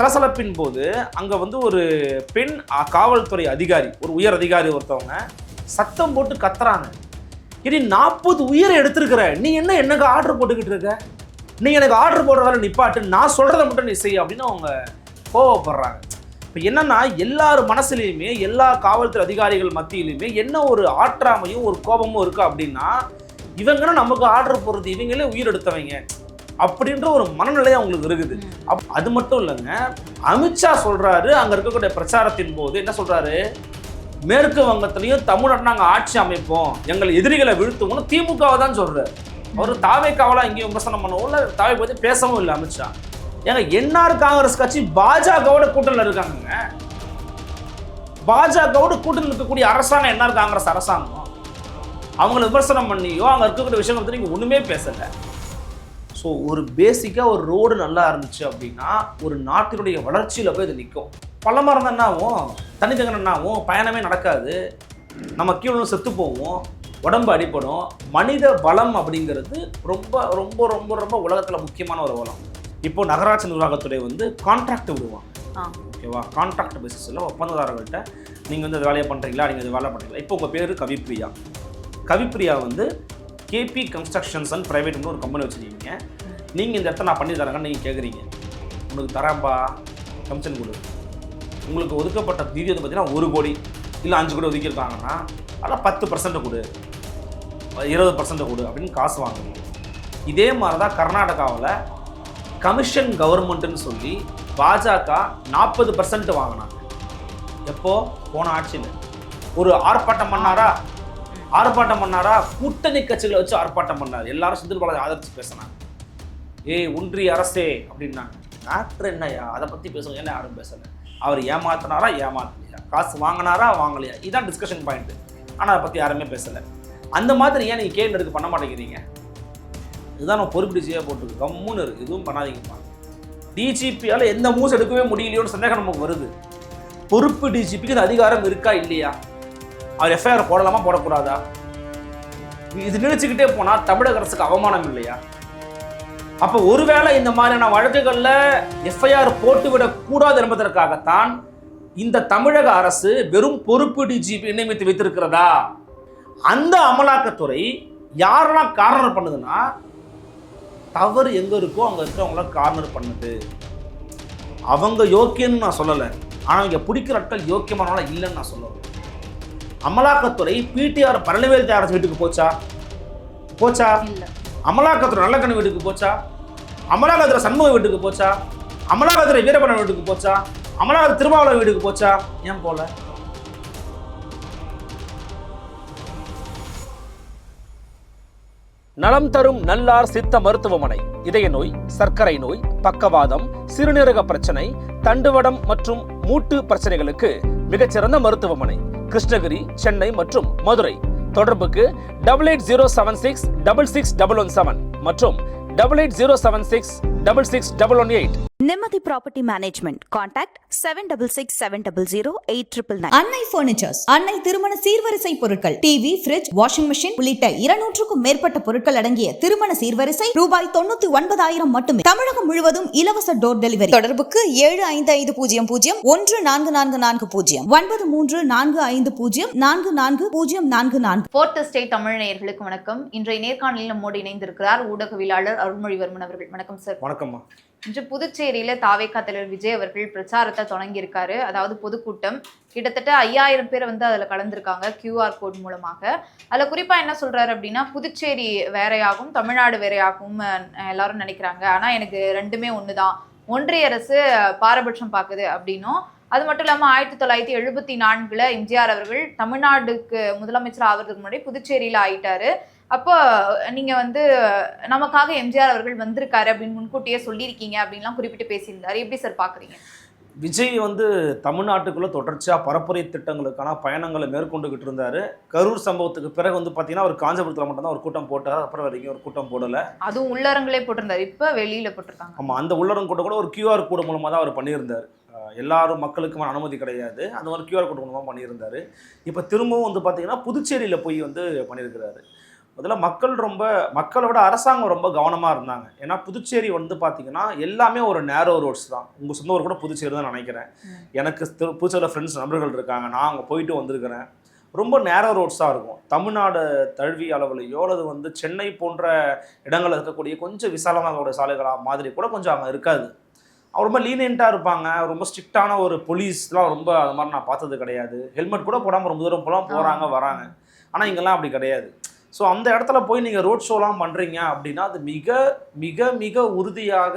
சலசலப்பின் போது அங்கே வந்து ஒரு பெண் காவல்துறை அதிகாரி, ஒரு உயர் அதிகாரி ஒருத்தவங்க சத்தம் போட்டு கத்துறாங்க. இனி 40 உயிரை எடுத்திருக்கிற நீ என்ன எனக்கு ஆர்டர் போட்டுக்கிட்டு இருக்க, நீ எனக்கு ஆர்டர் போடுறதால நிப்பாட்டு, நான் சொல்கிறத மட்டும் நீ செய் அப்படின்னு அவங்க கோவப்படுறாங்க. இப்போ என்னன்னா எல்லார் மனசுலையுமே எல்லா காவல்துறை அதிகாரிகள் மத்தியிலுமே என்ன ஒரு ஆற்றாமையும் ஒரு கோபமும் இருக்கு அப்படின்னா, இவங்கன்னா நமக்கு ஆர்டர் போடுறது, இவங்களே உயிர் எடுத்தவங்க அப்படின்ற ஒரு மனநிலை அவங்களுக்கு இருக்குது. அது மட்டும் இல்லைங்க, அமித்ஷா சொல்றாரு அங்க இருக்கக்கூடிய பிரச்சாரத்தின் போது என்ன சொல்றாரு, மேற்கு வங்கத்திலையும் தமிழ்நாட்டில் நாங்கள் ஆட்சி அமைப்போம், எங்கள் எதிரிகளை வீழ்த்துவோம்னு திமுகவை தான் சொல்றாரு. அவர் தாவேக்காவெல்லாம் எங்கேயும் விமர்சனம் பண்ணவும் இல்லை, தாவை பற்றி பேசவும் இல்லை அமித்ஷா. ஏங்க என்ஆர் காங்கிரஸ் கட்சி பாஜகவோட கூட்டணியில் இருக்காங்க. பாஜகவோட கூட்டணியில் இருக்கக்கூடிய அரசாங்கம் என்ஆர் காங்கிரஸ் அரசாங்கம். அவங்களை விமர்சனம் பண்ணியோ அங்கே இருக்கக்கூடிய விஷயங்களை பற்றி நீங்கள் ஒன்றுமே பேசலை. ஸோ ஒரு பேசிக்காக ஒரு ரோடு நல்லா இருந்துச்சு அப்படின்னா ஒரு நாட்டினுடைய வளர்ச்சியில் போய் இது நிற்கும். பள்ளமாக இருந்தாலும் தண்ணி தங்கனாவும் பயணமே நடக்காது, நம்ம கீழே செத்து போவோம், உடம்பு அடிப்படும். மனித வளம் அப்படிங்கிறது ரொம்ப ரொம்ப ரொம்ப ரொம்ப உலகத்தில் முக்கியமான ஒரு வளம். இப்போ நகராட்சி நிர்வாகத்துறை வந்து கான்ட்ராக்ட் விடுவாங்க, ஓகேவா? கான்ட்ராக்ட் பேசிஸில் ஒப்பந்ததாரர்கள்ட்ட நீங்கள் வந்து இந்த வேலையை பண்ணுறீங்களா, நீங்கள் இந்த வேலை பண்ணுறீங்களா. இப்போ உங்கள் பேர் கவிப்பிரியா. கவிப்பிரியா வந்து கேபி கன்ஸ்ட்ரக்ஷன்ஸ் அண்ட் ப்ரைவேட்னு ஒரு கம்பெனி வச்சுருக்கீங்க. நீங்கள் இந்த இடத்த நான் பண்ணி தரேங்கன்னு நீங்கள் கேட்குறீங்க. உங்களுக்கு தரேன்ப்பா, கமிஷன் கொடு. உங்களுக்கு ஒதுக்கப்பட்ட நிதி வந்து பார்த்தீங்கன்னா 1 கோடி இல்லை 5 கோடி ஒதுக்கியிருக்காங்கன்னா அதில் 10% கொடு, 20% கொடு அப்படின்னு காசு வாங்கணும். இதே மாதிரி தான் கர்நாடகாவில் கமிஷன் கவர்மெண்ட்டுன்னு சொல்லி பாஜக 40% வாங்கினாங்க. எப்போ? போன ஆட்சியில். ஒரு ஆர்ப்பாட்டம் பண்ணாரா, கூட்டணி கட்சிகளை வச்சு ஆர்ப்பாட்டம் பண்ணார். எல்லாரும் செந்தில் பாலாஜி ஆதரிச்சு பேசினாங்க. ஒன்றிய அரசே அப்படின்னாங்க. மேட்ரு என்னையா அதை பற்றி பேசுங்க, என்ன யாரும் பேசலை. அவர் ஏமாத்தினாரா, காசு வாங்கினாரா, இதுதான் டிஸ்கஷன் பாயிண்ட்டு. ஆனால் அதை பற்றி யாருமே பேசலை. அந்த மாதிரி ஏன் நீங்கள் கேள்வி எடுக்க பண்ண மாட்டேங்கிறீங்க? இதுதான் நம்ம பொறுப்பு டிஜியாக போட்டுருக்கு, கம்முன்னு இருக்குது, எதுவும் பண்ணாதீங்கப்பா. டிஜிபியால் எந்த மூவ்ஸ் எடுக்கவே முடியலையோன்னு சந்தேகம் நமக்கு வருது. பொறுப்பு டிஜிபிக்கு இந்த அதிகாரம் இருக்கா இல்லையா? அவர் எஃப்ஐஆர் போடலாமா போடக்கூடாதா? இது நினைச்சுக்கிட்டே போனால் தமிழக அரசுக்கு அவமானம் இல்லையா? அப்போ ஒருவேளை இந்த மாதிரியான வழக்குகளில் எஃப்ஐஆர் போட்டுவிடக்கூடாது என்பதற்காகத்தான் இந்த தமிழக அரசு வெறும் பொறுப்பு டிஜிபி நியமித்து வைத்திருக்கிறதா? அந்த அமலாக்கத்துறை யாரெல்லாம் கார்னர் பண்ணுதுன்னா, தவறு எங்கே இருக்கோ அங்கே இருக்கிறவங்கள கார்னர் பண்ணுது. அவங்க யோக்கியன்னு நான் சொல்லலை, ஆனால் இங்கே பிடிக்கிற ஆட்கள் யோக்கியமானவங்களா இல்லைன்னு நான் சொல்லலை. அமலாக்கத்துறை பிடிஆர் பழனிவேல் தியாகராஜன் வீட்டுக்கு போச்சா? அமலாக்கத்துறை நல்லக்கண்ணு வீட்டுக்கு போச்சா? அமலாக்கத்துறை சண்முக வீட்டுக்கு போச்சா? அமலாக்கத்துறை வீரபணன் வீட்டுக்கு போச்சா? அமலாக்கத்துறை திருமாவளவன் வீட்டுக்கு போச்சா? ஏன் போல? நலம் தரும் நல்லார் சித்த மருத்துவமனை இதய நோய், சர்க்கரை நோய், பக்கவாதம், சிறுநீரக பிரச்சனை, தண்டுவடம் மற்றும் மூட்டு பிரச்சனைகளுக்கு மிகச்சிறந்த மருத்துவமனை. கிருஷ்ணகிரி, சென்னை மற்றும் மதுரை. தொடர்புக்கு 8807666117 மற்றும் 8807666118. நிம்மதி ப்ராப்பர்ட்டி மேனேஜ்மெண்ட். கான்டாக்ட் 7667008999. அன்னை பர்னிச்சர்ஸ், அன்னை திருமண சீர்வரிசை பொருட்கள், டிவி, ஃபிரிட்ஜ், வாஷிங் மெஷின் உள்ளிட்ட 200க்கும் மேற்பட்ட பொருட்கள் அடங்கிய திருமண சீர்வரிசை ரூபாய் 99,000 மட்டுமே. தமிழகம் முழுவதும் இலவச டோர் டெலிவரி. தொடர்புக்கு 7550014440 9345044044. ஃபோர்த் எஸ்டேட் தமிழ் நேயர்களுக்கு வணக்கம். இன்றைய நேர்காணலில் நம்மோடு இணைந்திருக்கிறார் ஊடகவியலாளர் அருள்மொழிவர்மன் அவர்கள். வணக்கம் சார். வணக்கம்மா. இன்று புதுச்சேரியில தாவேகா தலைவர் விஜய் அவர்கள் பிரச்சாரத்தை தொடங்கியிருக்காரு. அதாவது பொதுக்கூட்டம் கிட்டத்தட்ட 5000 பேர் வந்து அதில் கலந்துருக்காங்க QR கோட் மூலமாக. அதில் குறிப்பாக என்ன சொல்றாரு அப்படின்னா, புதுச்சேரி வேறையாகவும் தமிழ்நாடு வேறையாகவும் எல்லாரும் நினைக்கிறாங்க, ஆனால் எனக்கு ரெண்டுமே ஒன்று தான், ஒன்றிய அரசு பாரபட்சம் பார்க்குது அப்படின்னும், அது மட்டும் இல்லாமல் 1974 எம்ஜிஆர் அவர்கள் தமிழ்நாடுக்கு முதலமைச்சர் ஆகிறதுக்கு முன்னாடி புதுச்சேரியில் ஆயிட்டாரு. அப்போ நீங்க வந்து நமக்காக எம்ஜிஆர் அவர்கள் வந்திருக்காரு அப்படின்னு முன்கூட்டியே சொல்லியிருக்கீங்க அப்படின்லாம் குறிப்பிட்டு பேசியிருந்தாரு. எப்படி சார் பாக்குறீங்க? விஜய் வந்து தமிழ்நாட்டுக்குள்ள தொடர்ச்சியாக பரப்புரை திட்டங்களுக்கான பயணங்களை மேற்கொண்டுகிட்டு இருந்தாரு. கரூர் சம்பவத்துக்கு பிறகு வந்து பார்த்தீங்கன்னா அவர் காஞ்சிபுரத்தில் மட்டும்தான் ஒரு கூட்டம் போட்டார், அப்புறம் வரைக்கும் ஒரு கூட்டம் போடலை. அதுவும் உள்ளரங்களே போட்டிருந்தாரு, இப்போ வெளியில போட்டிருக்காங்க. ஆமாம், அந்த உள்ளரங்க கூட்டம் கூட ஒரு QR கோடு மூலமாக தான் அவர் பண்ணியிருந்தார். எல்லாரும் மக்களுக்குமான அனுமதி கிடையாது, அந்த மாதிரி QR கோடு மூலமாக பண்ணியிருந்தார். இப்போ திரும்பவும் வந்து பார்த்தீங்கன்னா புதுச்சேரியில் போய் வந்து பண்ணியிருக்கிறாரு. முதல்ல மக்களை விட அரசாங்கம் ரொம்ப கவனமாக இருந்தாங்க. ஏன்னா புதுச்சேரி வந்து பார்த்தீங்கன்னா எல்லாமே ஒரு நேரோ ரோட்ஸ் தான். உங்கள் சொந்த ஊர் கூட புதுச்சேரி தான் நினைக்கிறேன். எனக்கு புதுச்சேரியில் ஃப்ரெண்ட்ஸ் நண்பர்கள் இருக்காங்க, நான் அங்கே போயிட்டு வந்திருக்கிறேன். ரொம்ப நேரோ ரோட்ஸாக இருக்கும். தமிழ்நாடு தழுவிய அளவுலையோ அல்லது வந்து சென்னை போன்ற இடங்களில் இருக்கக்கூடிய கொஞ்சம் விசாலமாக சாலைகளாக மாதிரி கூட கொஞ்சம் அங்கே இருக்காது. அவங்க ரொம்ப லீனியண்ட்டாக இருப்பாங்க. ரொம்ப ஸ்ட்ரிக்டான ஒரு போலீஸ்லாம் ரொம்ப அது மாதிரி நான் பார்த்தது கிடையாது. ஹெல்மெட் கூட போடாமல் ரொம்ப தூரம் போகிறாங்க வராங்க. ஆனால் இங்கெல்லாம் அப்படி கிடையாது. ஸோ அந்த இடத்துல போய் நீங்கள் ரோட் ஷோலாம் பண்ணுறீங்க அப்படின்னா அது மிக மிக மிக உறுதியாக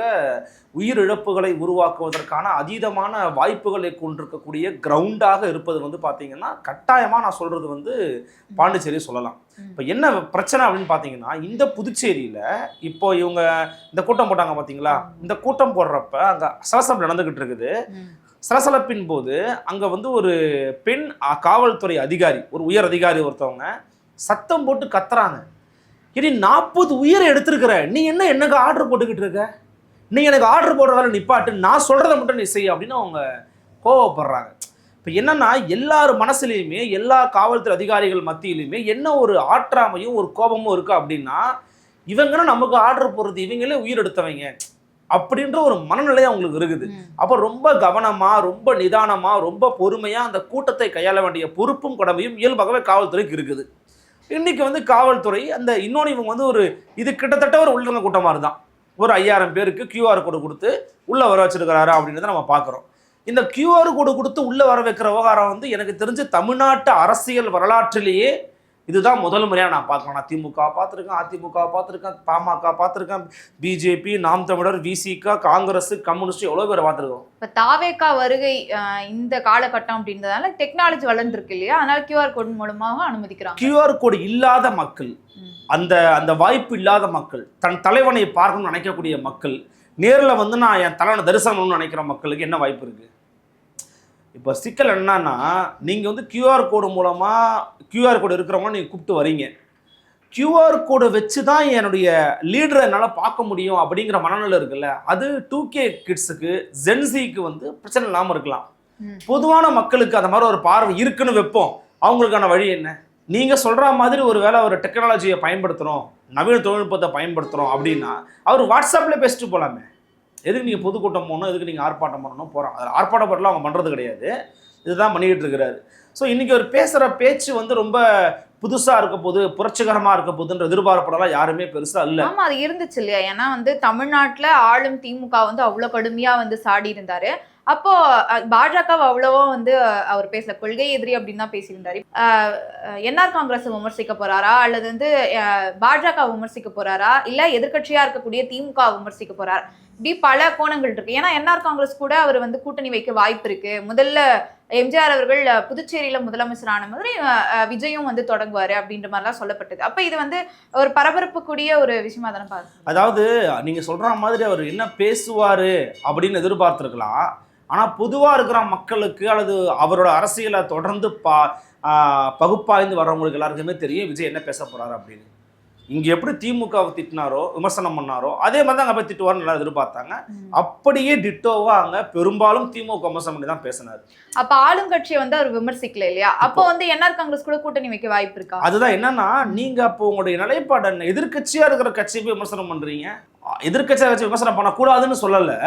உயிரிழப்புகளை உருவாக்குவதற்கான அதீதமான வாய்ப்புகளை கொண்டிருக்கக்கூடிய கிரவுண்டாக இருப்பது வந்து பார்த்தீங்கன்னா கட்டாயமாக நான் சொல்கிறது வந்து பாண்டிச்சேரி சொல்லலாம். இப்போ என்ன பிரச்சனை அப்படின்னு பார்த்தீங்கன்னா, இந்த புதுச்சேரியில் இப்போ இவங்க இந்த கூட்டம் போட்டாங்க பார்த்தீங்களா, இந்த கூட்டம் போடுறப்ப அங்கே சலசலப்பு நடந்துக்கிட்டு இருக்குது. சலசலப்பின் போது அங்கே வந்து ஒரு பெண் காவல்துறை அதிகாரி, ஒரு உயர் அதிகாரி ஒருத்தவங்க சத்தம் போட்டு கத்துறாங்க. இனி 40 உயிரை எடுத்திருக்கிற நீ என்ன எனக்கு ஆர்டர் போட்டுக்கிட்டு இருக்க, நீ எனக்கு ஆர்டர் போடுற வேலை நிப்பாட்டு, நான் சொல்கிறத மட்டும் நீ செய் அப்படின்னு அவங்க கோவப்படுறாங்க. இப்போ என்னன்னா எல்லார் மனசுலையுமே எல்லா காவல்துறை அதிகாரிகள் மத்தியிலுமே என்ன ஒரு ஆற்றாமையும் ஒரு கோபமும் இருக்குது அப்படின்னா, இவங்கன்னா நமக்கு ஆர்டர் போடுறது, இவங்களே உயிர் எடுத்தவங்க அப்படின்ற ஒரு மனநிலை அவங்களுக்கு இருக்குது. அப்போ ரொம்ப கவனமாக ரொம்ப நிதானமாக ரொம்ப பொறுமையாக அந்த கூட்டத்தை கையாள வேண்டிய பொறுப்பும் கடமையும் இயல்பாகவே காவல்துறைக்கு இருக்குது. இன்னைக்கு வந்து காவல்துறை அந்த இன்னொன்று இவங்க வந்து ஒரு இது கிட்டத்தட்ட ஒரு உள்ளங்க கூட்டம் மாதிரி தான். ஒரு 5000 பேருக்கு QR கோடு கொடுத்து உள்ளே வர வச்சிருக்கிறாரு அப்படின்றத நம்ம பார்க்குறோம். இந்த QR கோடு கொடுத்து உள்ளே வர வைக்கிற விவகாரம் வந்து எனக்கு தெரிஞ்சு தமிழ்நாட்டு அரசியல் வரலாற்றிலேயே இதுதான் முதல் முறையாக நான் பார்க்குறேன். நான் திமுக பார்த்துருக்கேன், அதிமுக பார்த்துருக்கேன், பாமக பார்த்துருக்கேன், பிஜேபி, நாம் தமிழர், விசிக, காங்கிரஸ், கம்யூனிஸ்ட் எவ்வளோ பேர் பார்த்துருக்கோம். இப்போ தாவேகா வருகை இந்த காலகட்டம் அப்படின்றதால டெக்னாலஜி வளர்ந்துருக்கு இல்லையா, அதனால QR கோட் மூலமாக அனுமதிக்கிறாங்க. QR கோடு இல்லாத மக்கள், அந்த அந்த வாய்ப்பு இல்லாத மக்கள், தன் தலைவனை பார்க்கணும்னு நினைக்கக்கூடிய மக்கள், நேரில் வந்து நான் என் தலைவனை தரிசனம்னு நினைக்கிற மக்களுக்கு என்ன வாய்ப்பு இருக்குது? இப்போ சிக்கல் என்னன்னா, நீங்கள் வந்து QR கோடு மூலமாக QR கோடு இருக்கிறவங்க நீங்கள் கூப்பிட்டு வரீங்க. QR கோடை வச்சு தான் என்னுடைய லீடரை என்னால் பார்க்க முடியும் அப்படிங்கிற மனநிலை இருக்குல்ல, அது 2K கிட்ஸுக்கு ஜென்சிக்கு வந்து பிரச்சனை இல்லாமல் இருக்கலாம். பொதுவான மக்களுக்கு அந்த மாதிரி ஒரு பார்வை இருக்குன்னு வைப்போம். அவங்களுக்கான வழி என்ன? நீங்கள் சொல்கிற மாதிரி ஒரு வேளை ஒரு டெக்னாலஜியை பயன்படுத்துகிறோம், நவீன தொழில்நுட்பத்தை பயன்படுத்துகிறோம் அப்படின்னா அவர் வாட்ஸ்அப்பில் பேசிட்டு போகலாமே. எதுக்கு நீங்கள் பொதுக்கூட்டம் போகணும், எதுக்கு நீங்கள் ஆர்ப்பாட்டம் பண்ணணும் போகிறோம். அதில் ஆர்ப்பாட்டப்படலாம் அவங்க பண்ணுறது கிடையாது, இதுதான் பண்ணிக்கிட்டு இருக்கிறாரு. ஸோ இன்றைக்கி ஒரு பேசுகிற பேச்சு வந்து ரொம்ப புதுசாக இருக்க போது, புரட்சிகரமாக இருக்க போதுன்ற எதிர்பார்ப்படலாம் யாருமே பெருசாக இல்லை. ஆமாம், அது இருந்துச்சு இல்லையா. ஏன்னா வந்து தமிழ்நாட்டில் ஆளும் திமுக வந்து அவ்வளோ கடுமையாக வந்து சாடி இருந்தாரு. அப்போ பாஜக அவ்வளவோ வந்து அவர் பேசல, கொள்கை எதிரி அப்படின்னு தான் பேசியிருந்தாரு. என்ஆர் காங்கிரஸ் விமர்சிக்க போறாரா அல்லது வந்து பாஜக விமர்சிக்க போறாரா இல்ல எதிர்கட்சியா இருக்கக்கூடிய திமுக விமர்சிக்க போறாரா, இப்படி பல கோணங்கள் இருக்கு. ஏன்னா என்ஆர் காங்கிரஸ் கூட அவர் வந்து கூட்டணி வைக்க வாய்ப்பு இருக்கு. முதல்ல எம்ஜிஆர் அவர்கள் புதுச்சேரியில முதலமைச்சரான மாதிரி விஜயும் வந்து தொடங்குவாரு அப்படின்ற மாதிரிலாம் சொல்லப்பட்டது. அப்ப இது வந்து ஒரு பரபரப்புக்கூடிய ஒரு விஷயமா தானே பாருங்க. அதாவது நீங்க சொல்ற மாதிரி அவர் என்ன பேசுவாரு அப்படின்னு எதிர்பார்த்திருக்கலாம். ஆனால் பொதுவாக இருக்கிற மக்களுக்கு அல்லது அவரோட அரசியலை தொடர்ந்து பகுப்பாய்ந்து வர்றவங்களுக்கு எல்லாருக்குமே தெரியும் விஜய் என்ன பேச போகிறாரு அப்படின்னு. இங்கே எப்படி திமுகவை திட்டினாரோ விமர்சனம் பண்ணாரோ அதே மாதிரி தான் அங்கே போய் திட்டுவார்னு நல்லா எதிர்பார்த்தாங்க. அப்படியே டிட்டோவாக அங்கே பெரும்பாலும் திமுக விமர்சனம் பண்ணி தான் பேசினார். அப்போ ஆளுங்கட்சியை வந்து அவர் விமர்சிக்கல இல்லையா, அப்போ வந்து என்ஆர் காங்கிரஸ் கூட கூட்டணி வைக்க வாய்ப்பு இருக்கா? அதுதான் என்னன்னா, நீங்கள் அப்போ உங்களுடைய நிலைப்பாடு என்ன? எதிர்கட்சியாக இருக்கிற கட்சியை போய் விமர்சனம் பண்ணுறீங்க. எதிர்கட்சியாக கட்சி விமர்சனம் பண்ணக்கூடாதுன்னு சொல்லலை,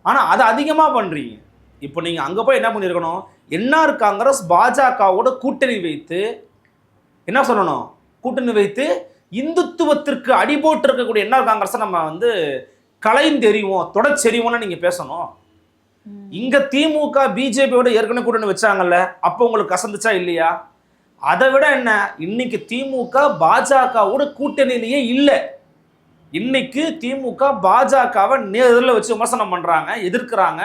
ஆனால் அதை அதிகமாக பண்ணுறீங்க. இப்போ நீங்கள் அங்கே போய் என்ன பண்ணியிருக்கணும், என்ஆர் காங்கிரஸ் பாஜகவோட கூட்டணி வைத்து என்ன சொல்லணும், கூட்டணி வைத்து இந்துத்துவத்திற்கு அடிபோட்டு இருக்கக்கூடிய என்ஆர் காங்கிரஸை நம்ம வந்து கலைந்தெறிவோம் தொடச்செறிவோம்னு நீங்கள் பேசணும். இங்கே திமுக பிஜேபியோட ஏற்கனவே கூட்டணி வச்சாங்கல்ல, அப்போ உங்களுக்கு கசந்துச்சா இல்லையா? அதை விட என்ன, இன்னைக்கு திமுக பாஜகவோட கூட்டணியிலேயே இல்லை. இன்னைக்கு திமுக பாஜகவை நேரில் வச்சு விமர்சனம் பண்றாங்க, எதிர்க்கிறாங்க,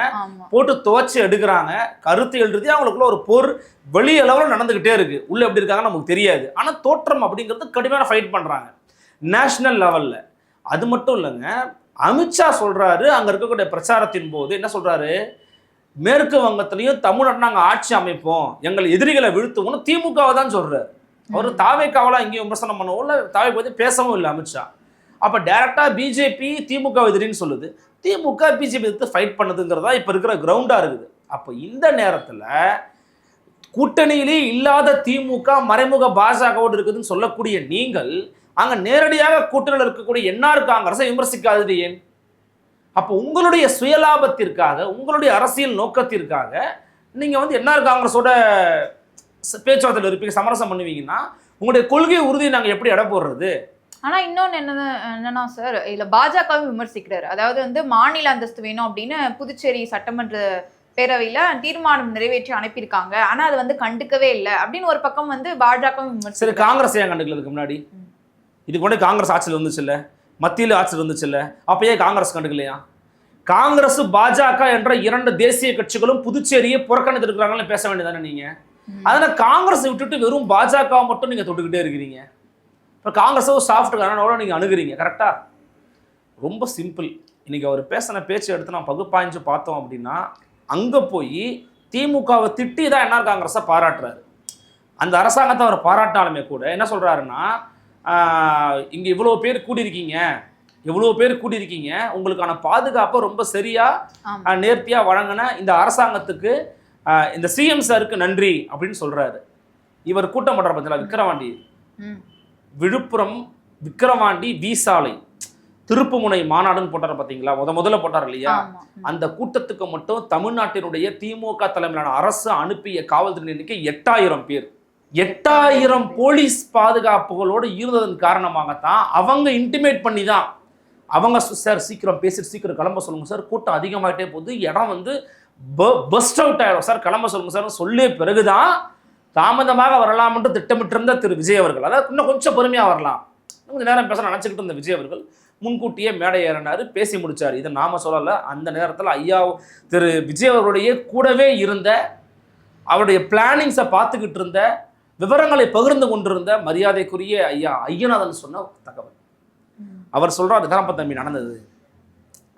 போட்டு துவச்சி எடுக்கிறாங்க. கருத்து எழுதி அவங்களுக்குள்ள ஒரு போர் வெளியளவில் நடந்துகிட்டே இருக்கு. உள்ள எப்படி இருக்காங்க நமக்கு தெரியாது, ஆனா தோற்றம் அப்படிங்கிறது கடுமையான ஃபைட் பண்றாங்க நேஷனல் லெவல்ல. அது மட்டும் இல்லைங்க, அமித்ஷா சொல்றாரு அங்க இருக்கக்கூடிய பிரச்சாரத்தின் போது என்ன சொல்றாரு, மேற்கு வங்கத்திலையும் தமிழ்நாட்டில் நாங்கள் ஆட்சி அமைப்போம், எங்கள் எதிரிகளை வீழ்த்துவோம்னு திமுகவை தான் சொல்றாரு. அவர் தாவேக்காவெல்லாம் இங்கேயும் விமர்சனம் பண்ணவும் இல்லை, தாவேக்கு பற்றி பேசவும் இல்லை அமித்ஷா. அப்போ டைரக்டாக பிஜேபி திமுக எதிரின்னு சொல்லுது, திமுக பிஜேபி எதிர்த்து ஃபைட் பண்ணுதுங்கிறதா இப்போ இருக்கிற கிரவுண்டாக இருக்குது. அப்போ இந்த நேரத்தில் கூட்டணியிலே இல்லாத திமுக மறைமுக பாஜகவோடு இருக்குதுன்னு சொல்லக்கூடிய நீங்கள் அங்க நேரடியாக கூட்டணியில் இருக்கக்கூடிய என்ஆர் காங்கிரஸை விமர்சிக்காதது ஏன்? அப்போ உங்களுடைய சுயலாபத்திற்காக, உங்களுடைய அரசியல் நோக்கத்திற்காக நீங்க வந்து என்ஆர் காங்கிரஸோட பேச்சுவார்த்தையில் இருப்பீங்க, சமரசம் பண்ணுவீங்கன்னா உங்களுடைய கொள்கை உறுதியை நாங்க எப்படி எடை போடுறது? ஆனா இன்னொன்னு என்னன்னா சார், இல்ல பாஜகவும் விமர்சிக்கிறாரு. அதாவது வந்து மாநில அந்தஸ்து வேணும் அப்படின்னு புதுச்சேரி சட்டமன்ற பேரவையில தீர்மானம் நிறைவேற்றி அனுப்பியிருக்காங்க. ஆனா அது வந்து கண்டுக்கவே இல்லை அப்படின்னு ஒரு பக்கம் வந்து பாஜகவும் விமர்சி. சரி, காங்கிரஸ் ஏன் கண்டுக்கிறதுக்கு முன்னாடி? இதுக்கு முன்னாடி காங்கிரஸ் ஆட்சியில் இருந்துச்சு இல்ல, மத்தியில் ஆட்சியில் இருந்துச்சு இல்ல, அப்பயே காங்கிரஸ் கண்டுக்கலையா? காங்கிரஸ் பாஜக என்ற 2 தேசிய கட்சிகளும் புதுச்சேரியை புறக்கணித்து இருக்கிறாங்கன்னு பேச வேண்டியதானே நீங்க? அதனால காங்கிரஸை விட்டுட்டு வெறும் பாஜக மட்டும் நீங்க தொட்டுக்கிட்டே இருக்கிறீங்க. இப்போ காங்கிரஸோ சாஃப்ட் காரணோட நீங்க அணுகிறீங்க. கரெக்டா? ரொம்ப சிம்பிள். இன்னைக்கு அவர் பேசின பேச்சு எடுத்து நான் பகுப்பாய்ஞ்சு பார்த்தோம் அப்படின்னா, அங்க போய் திமுகவை திட்டி தான் என்ஆர் காங்கிரஸை பாராட்டுறாரு. அந்த அரசாங்கத்தை அவர் பாராட்டினாலுமே கூட என்ன சொல்றாருன்னா, இங்க இவ்வளவு பேர் கூடியிருக்கீங்க, உங்களுக்கான பாதுகாப்பை ரொம்ப சரியா நேர்த்தியா வழங்கின இந்த அரசாங்கத்துக்கு, இந்த சிஎம் சாருக்கு நன்றி அப்படின்னு சொல்றாரு. இவர் கூட்டம் பண்ற பத்தில விக்கிரவாண்டி, விழுப்புரம் விக்கிரவாண்டி வீசாலை திருப்புமுனை மாநாடுன்னு போட்டார் பார்த்தீங்களா, முதல்ல போட்டார் இல்லையா? அந்த கூட்டத்துக்கு மட்டும் தமிழ்நாட்டினுடைய திமுக தலைமையிலான அரசு அனுப்பிய காவல்துறை எண்ணிக்கை 8000 பேர். 8000 போலீஸ் பாதுகாப்புகளோடு இருந்ததன் காரணமாகத்தான் அவங்க இன்டிமேட் பண்ணி தான் அவங்க சார் சீக்கிரம் பேசிட்டு சீக்கிரம் கிளம்ப சொல்லுங்க சார், கூட்டம் அதிகமாகிட்டே போகுது, இடம் வந்து பஸ்ட் அவுட் ஆயிடும் சார், கிளம்ப சொல்லுங்க சார் சொல்லிய பிறகுதான் தாமதமாக வரலாம் என்று திட்டமிட்டிருந்த திரு விஜய் அவர்கள், அதாவது இன்னும் கொஞ்சம் பொறுமையாக வரலாம், கொஞ்சம் நேரம் பேச நினச்சிக்கிட்டு இருந்த விஜய் அவர்கள் முன்கூட்டியே மேடை ஏறினார், பேசி முடிச்சார். இதை நாம சொல்லலை. அந்த நேரத்தில் ஐயா திரு விஜய் அவருடைய கூடவே இருந்த, அவருடைய பிளானிங்ஸை பார்த்துக்கிட்டு இருந்த, விவரங்களை பகிர்ந்து கொண்டிருந்த மரியாதைக்குரிய ஐயா ஐயநாதன் சொன்ன தகவல். அவர் சொல்றாரு, தரப்ப தம்பி நடந்தது,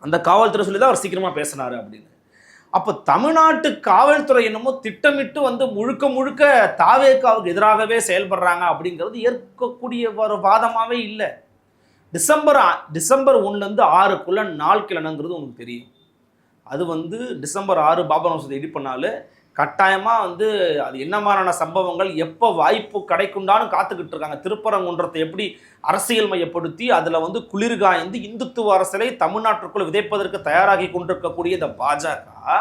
அந்த காவல்துறை சொல்லி தான் அவர் சீக்கிரமா பேசினாரு அப்படின்னு. அப்போ தமிழ்நாட்டு காவல்துறை என்னமோ திட்டமிட்டு வந்து முழுக்க தாவேக்காவுக்கு எதிராகவே செயல்படுறாங்க அப்படிங்கிறது ஏற்கக்கூடிய ஒரு வாதமாகவே இல்லை. டிசம்பர் 1 6 நாள் கிழமைங்கிறது உங்களுக்கு தெரியும். அது வந்து டிசம்பர் 6 பாபர் மசூதி எடிட் பண்ணாலும் கட்டாயமாக வந்து அது என்ன மாதிரியான சம்பவங்கள் எப்போ வாய்ப்பு கிடைக்குண்டான்னு காத்துக்கிட்டு இருக்காங்க. திருப்பரங்குன்றத்தை எப்படி அரசியல் மையப்படுத்தி அதில் வந்து குளிர்காய்ந்து இந்துத்துவ அரசியலை தமிழ்நாட்டிற்குள் விதைப்பதற்கு தயாராகி கொண்டிருக்கக்கூடிய இந்த பாஜக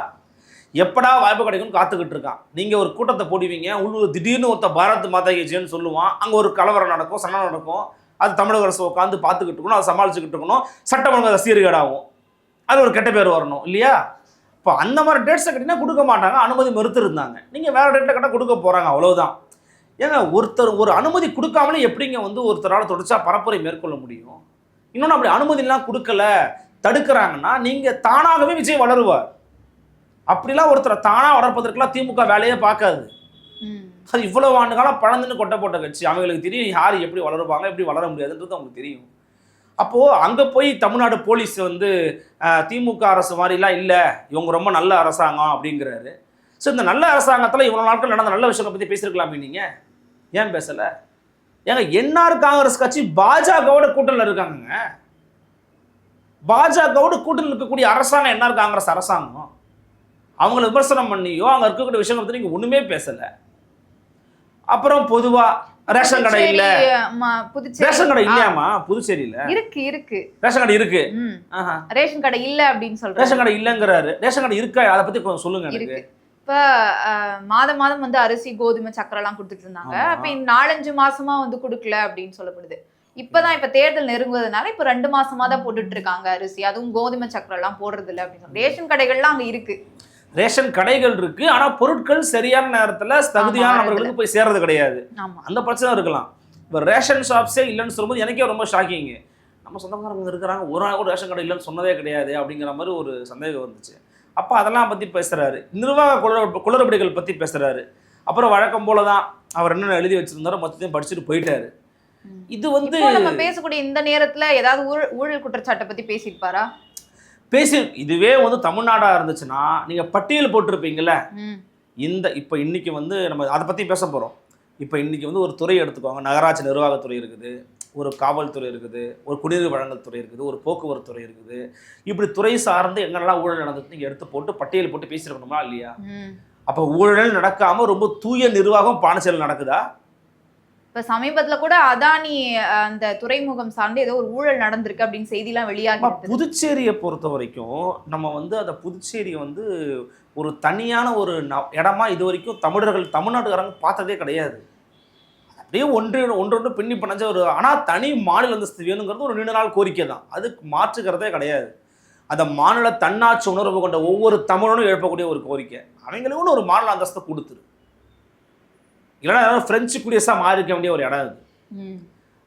எப்படா வாய்ப்பு கிடைக்கும்னு காத்துக்கிட்டு இருக்கான். நீங்கள் ஒரு கூட்டத்தை போடுவீங்க, திடீர்னு ஒருத்த பாரத் மாதா கி ஜெய்ன்னு சொல்லுவான், அங்கே ஒரு கலவரம் நடக்கும், சண்டை நடக்கும், அது தமிழக அரசு உட்காந்து பார்த்துக்கிட்டு இருக்கணும், அதை சமாளிச்சுக்கிட்டு இருக்கணும், சட்டம் ஒழுங்கு சீர்கேடாகும், அது ஒரு கெட்ட பேர் வரணும் இல்லையா? இப்போ அந்த மாதிரி டேட்ஸை கட்டினா கொடுக்க மாட்டாங்க, அனுமதி மறுத்து இருந்தாங்க. நீங்கள் வேறு டேட்டில் கட்டால் கொடுக்க போகிறாங்க, அவ்வளோதான். ஏங்க ஒருத்தர் ஒரு அனுமதி கொடுக்காமலே எப்படிங்க வந்து ஒருத்தரால் தொடர்ச்சா பரப்புரை மேற்கொள்ள முடியும்? இன்னொன்று அப்படி அனுமதிலாம் கொடுக்கல தடுக்கிறாங்கன்னா நீங்கள் தானாகவே விஜய் வளருவார். அப்படிலாம் ஒருத்தரை தானாக வளர்ப்பதற்கெல்லாம் திமுக வேலையே பார்க்காது. அது இவ்வளவு ஆண்டு காலம் பழந்துன்னு கொட்டை போட்ட கட்சி. அவங்களுக்கு தெரியும் யார் எப்படி வளருவாங்க, எப்படி வளர முடியாதுன்றது அவங்களுக்கு தெரியும். அப்போது அங்கே போய் தமிழ்நாடு போலீஸ் வந்து திமுக அரசு மாதிரிலாம் இல்லை, இவங்க ரொம்ப நல்ல அரசாங்கம் அப்படிங்கிறாரு. ஸோ இந்த நல்ல அரசாங்கத்தில் இவ்வளோ நாட்கள் நடந்த நல்ல விஷயங்களை பற்றி பேசியிருக்கலாமே, நீங்கள் ஏன் பேசலை? ஏங்க என்ஆர் காங்கிரஸ் கட்சி பாஜகவோட கூட்டணியில் இருக்காங்க. பாஜகவோட கூட்டணியில் இருக்கக்கூடிய அரசாங்கம் என்ஆர் காங்கிரஸ் அரசாங்கம். அவங்கள விமர்சனம் பண்ணியோ அங்கே இருக்கக்கூடிய விஷயங்களை பற்றி நீங்கள் ஒன்றுமே பேசலை. அப்புறம் பொதுவா ரேஷன் கடை இல்ல, ரேஷன் கடை இல்லையாமா புதுச்சேரியில? இருக்கு ரேஷன் கடை இருக்கு. ரேஷன் கடை இல்ல அப்படின்னு சொல்றாரு. ரேஷன் கடை இல்லங்கிறாரு. ரேஷன் கடை இருக்கா, அதை பத்தி கொஞ்சம் சொல்லுங்க எனக்கு. இப்ப மாதம் வந்து அரிசி கோதுமை சக்கரை எல்லாம் கொடுத்துட்டு இருந்தாங்க. அப்ப 4-5 மாசமா வந்து கொடுக்கல அப்படின்னு சொல்லப்படுது. இப்பதான் இப்ப தேர்தல் நெருங்குவதனால இப்ப 2 மாசமா தான் போட்டுட்டு இருக்காங்க அரிசி, அதுவும் கோதுமை சக்கரை எல்லாம் போடுறது இல்லை அப்படின்னு. ரேஷன் கடைகள்லாம் அங்க இருக்கு, ரேஷன் கடைகள் இருக்கு, ஆனா பொருட்கள் சரியான நேரத்துல தகுதியான நபர்களுக்கு போய் சேர்றது கிடையாது. அந்த பிரச்சனை இருக்கலாம். இப்போ ரேஷன் ஷாப்ஸே இல்லைன்னு சொல்லும்போது எனக்கே ரொம்ப ஷாக்கிங். நம்ம சொந்தக்காரங்க இருக்கிறாங்க, ஒரு நாள் கூட ரேஷன் கடை இல்லைன்னு சொன்னதே கிடையாது அப்படிங்கிற மாதிரி ஒரு சந்தேகம் வந்துச்சு. அப்போ அதெல்லாம் பற்றி பேசுகிறாரு, நிர்வாக குளறுபடிகள் பற்றி பேசுகிறாரு. அப்புறம் வழக்கம் போல தான் அவர் என்னென்ன எழுதி வச்சிருந்தாரோ மொத்தத்தையும் படிச்சுட்டு போயிட்டாரு. இது வந்து நம்ம பேசக்கூடிய இந்த நேரத்தில் ஏதாவது ஊழல் குற்றச்சாட்டை பற்றி பேசியிருப்பாரா? இதுவே வந்து தமிழ்நாடா இருந்துச்சுன்னா நீங்க பட்டியல் போட்டிருப்பீங்கல்ல. இந்த இப்போ இன்னைக்கு வந்து நம்ம அதை பற்றி பேச போகிறோம். இப்போ இன்னைக்கு வந்து ஒரு துறை எடுத்துக்கோங்க, நகராட்சி நிர்வாகத்துறை இருக்குது, ஒரு காவல்துறை இருக்குது, ஒரு குடிநீர் வழங்கல் துறை இருக்குது, ஒரு போக்குவரத்து துறை இருக்குது. இப்படி துறை சார்ந்து எங்கெல்லாம் ஊழல் நடந்தது நீங்கள் எடுத்து போட்டு பட்டியல் போட்டு பேசியிருக்கணுமா இல்லையா? அப்போ ஊழல் நடக்காமல் ரொம்ப தூய நிர்வாகம் பாண்டிச்சேரியில் நடக்குதா? இப்ப சமீபத்துல கூட அதானி அந்த துறைமுகம் சார்ந்து ஏதோ ஒரு ஊழல் நடந்திருக்கு அப்படின்னு செய்திலாம் வெளியாகி புதுச்சேரியை பொறுத்த வரைக்கும் நம்ம வந்து அந்த புதுச்சேரியை வந்து ஒரு தனியான ஒரு இடமா இது வரைக்கும் தமிழ்நாட்டுக்காரங்க பார்த்ததே கிடையாது. அப்படியே ஒன்று பின்னி பிணைஞ்ச ஒரு ஆனால் தனி மாநில அந்தஸ்து வேணுங்கிறது ஒரு நீண்ட நாள் கோரிக்கை தான். அதுக்கு மாற்றுக்கிறதே கிடையாது. அந்த மாநில தன்னாட்சி உணர்வு கொண்ட ஒவ்வொரு தமிழனும் எழுப்பக்கூடிய ஒரு கோரிக்கை. அவங்களுக்குன்னு ஒரு மாநில அந்தஸ்தை கொடுத்துரு, இல்லைன்னா யாராவது பிரெஞ்சு குடியரசாக மாறிக்க வேண்டிய ஒரு இடம் அது.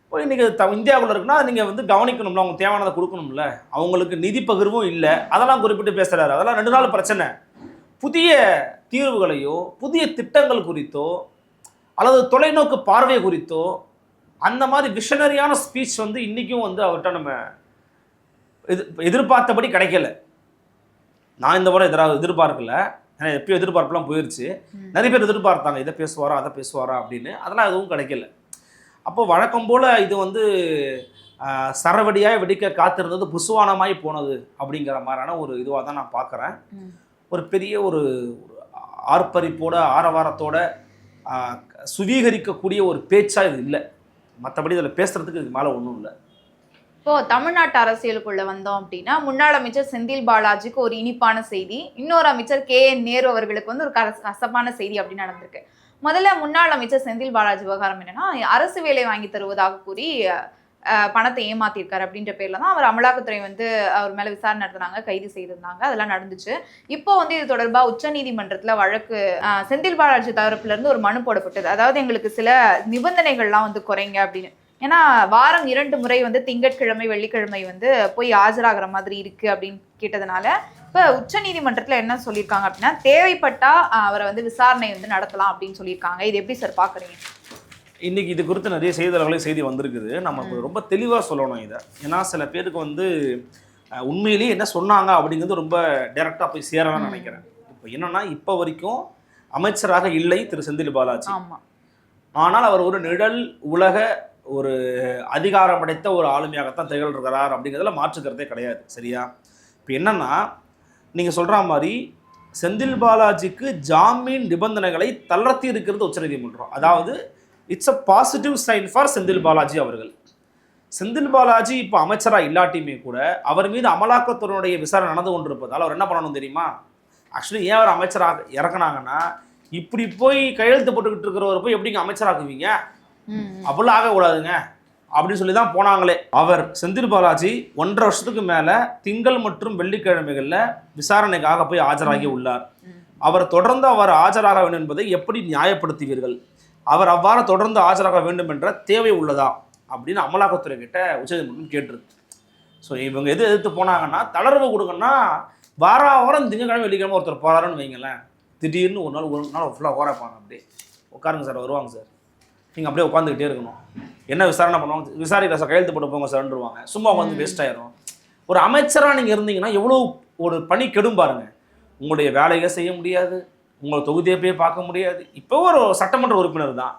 இப்போ இன்றைக்கி இந்தியாவுக்குள்ள இருக்குன்னா நீங்கள் வந்து கவனிக்கணும்ல, அவங்க தேவையானதை கொடுக்கணும்ல. அவங்களுக்கு நிதி பகிர்வும் இல்லை, அதெல்லாம் குறிப்பிட்டு பேசுகிறாரு. அதெல்லாம் 2 நாள் பிரச்சனை. புதிய தீர்வுகளையோ புதிய திட்டங்கள் குறித்தோ அல்லது தொலைநோக்கு பார்வை குறித்தோ அந்த மாதிரி விஷனரியான ஸ்பீச் வந்து இன்றைக்கும் வந்து அவர்கிட்ட நம்ம எதிர்பார்த்தபடி கிடைக்கல. நான் இந்த முறை எதிர்பார்க்கல, ஏன்னா எப்பயும் எதிர்பார்ப்புலாம் போயிடுச்சு. நிறைய பேர் எதிர்பார்த்தாங்க இதை பேசுவாரா அதை பேசுவாரா அப்படின்னு, அதெல்லாம் எதுவும் கிடைக்கல. அப்போ வழக்கம் போல் இது வந்து சரவடியாக வெடிக்க காத்திருந்தது புசுவானமாய் போனது அப்படிங்கிற மாதிரியான ஒரு இதுவாக தான் நான் பார்க்குறேன். ஒரு பெரிய ஒரு ஆர்ப்பரிப்போட ஆரவாரத்தோட சுவீகரிக்கக்கூடிய ஒரு பேச்சா இது இல்லை. மற்றபடி இதில் பேசுறதுக்கு இதுக்கு மேலே ஒன்றும் இல்லை. இப்போ தமிழ்நாட்டு அரசியலுக்குள்ள வந்தோம் அப்படின்னா, முன்னாள் அமைச்சர் செந்தில் பாலாஜிக்கு ஒரு இனிப்பான செய்தி, இன்னொரு அமைச்சர் KN நேரு அவர்களுக்கு வந்து ஒரு கசப்பான செய்தி அப்படின்னு நடந்திருக்கு. முதல்ல முன்னாள் அமைச்சர் செந்தில் பாலாஜி விவகாரம் என்னன்னா, அரசு வேலை வாங்கி தருவதாக கூறி பணத்தை ஏமாத்திருக்காரு அப்படின்ற பேர்ல தான் அவர் அமலாக்கத்துறை வந்து அவர் மேல விசாரணை நடத்தினாங்க, கைது செய்திருந்தாங்க, அதெல்லாம் நடந்துச்சு. இப்போ வந்து இது தொடர்பா உச்சநீதிமன்றத்துல வழக்கு செந்தில் பாலாஜி தரப்புல இருந்து ஒரு மனு போடப்பட்டது. அதாவது எங்களுக்கு சில நிபந்தனைகள்லாம் வந்து குறைங்க அப்படின்னு. ஏன்னா வாரம் 2 முறை வந்து திங்கட்கிழமை வெள்ளிக்கிழமை வந்து போய் ஆஜராகிற மாதிரி இருக்கு அப்படின்னு கேட்டதுனால இப்போ உச்சநீதிமன்றத்துல என்ன சொல்லியிருக்காங்க அப்படின்னா, தேவைப்பட்டா அவரை வந்து விசாரணை வந்து நடத்தலாம் அப்படின்னு சொல்லியிருக்காங்க. இது எப்படி சார் பாக்குறீங்க? இன்றைக்கி இது குறித்து நிறைய செய்தி வந்திருக்குது. நம்ம ரொம்ப தெளிவாக சொல்லணும் இதை. ஏன்னா சில பேருக்கு வந்து உண்மையிலேயே என்ன சொன்னாங்க அப்படிங்கிறது ரொம்ப டைரெக்டாக போய் சேரலாம்னு நினைக்கிறேன். இப்போ என்னென்னா, இப்போ வரைக்கும் அமைச்சராக இல்லை திரு செந்தில் பாலாஜி. ஆனால் அவர் ஒரு நிழல் உலக ஒரு அதிகாரம் படைத்த ஒரு ஆளுமையாகத்தான் திகழ்கிறார் அப்படிங்கிறதுல மாற்றுக்கிறதே கிடையாது. சரியா? இப்போ என்னென்னா, நீங்கள் சொல்கிற மாதிரி செந்தில் பாலாஜிக்கு ஜாமீன் நிபந்தனைகளை தளர்த்தி இருக்கிறது உச்சநீதிமன்றம். அதாவது it's a positive sign for Senthil Balaji அவர்கள். செந்தில் பாலாஜி இப்போ அமைச்சராக இல்லாட்டியுமே கூட அவர் மீது அமலாக்கத்துறையுடைய விசாரணை நடந்து கொண்டிருப்பதால் அவர் என்ன பண்ணணும் தெரியுமா? ஆக்சுவலி ஏன் அவர் அமைச்சராக இறக்குனாங்கன்னா, இப்படி போய் கையெழுத்து போட்டுக்கிட்டு இருக்கிறவர் போய் எப்படிங்க அமைச்சராக்குவீங்க, அப்படிலாம் ஆகக்கூடாதுங்க அப்படின்னு சொல்லி தான் போனாங்களே. அவர் செந்தில் பாலாஜி 1.5 வருஷத்துக்கு மேலே திங்கள் மற்றும் வெள்ளிக்கிழமைகளில் விசாரணைக்காக போய் ஆஜராகி உள்ளார். அவர் தொடர்ந்து அவர் ஆஜராக வேண்டும் என்பதை எப்படி நியாயப்படுத்துவீர்கள்? அவர் அவ்வாறு தொடர்ந்து ஆஜராக வேண்டும் என்ற தேவை உள்ளதா அப்படின்னு அமலாக்கத்துறை கிட்ட உச்சநீதிமன்றம் கேட்டிருக்கு. ஸோ இவங்க எதிர்த்து போனாங்கன்னா, தளர்வு கொடுங்கன்னா வாரம் திங்கக்கிழமை வெள்ளிக்கிழமை ஒருத்தர் போகிறாருன்னு வைங்களேன், திடீர்னு ஒரு நாள் ஃபுல்லாக ஓரப்பாங்க. அப்படியே உட்காருங்க சார், வருவாங்க சார், நீங்கள் அப்படியே உட்காந்துக்கிட்டே இருக்கணும். என்ன விசாரணை பண்ணுவாங்க, விசாரிக்கிற சார், கையெழுத்து போட்டு போங்க சார்ன்றுவாங்க. சும்மா உட்காந்து வேஸ்ட் ஆயிரும். ஒரு அமைச்சராக நீங்கள் இருந்தீங்கன்னா எவ்வளோ ஒரு பணி கெடும் பாருங்க. உங்களுடைய வேலையை செய்ய முடியாது, உங்களை தொகுதியை போய் பார்க்க முடியாது. இப்போ ஒரு சட்டமன்ற உறுப்பினர் தான்,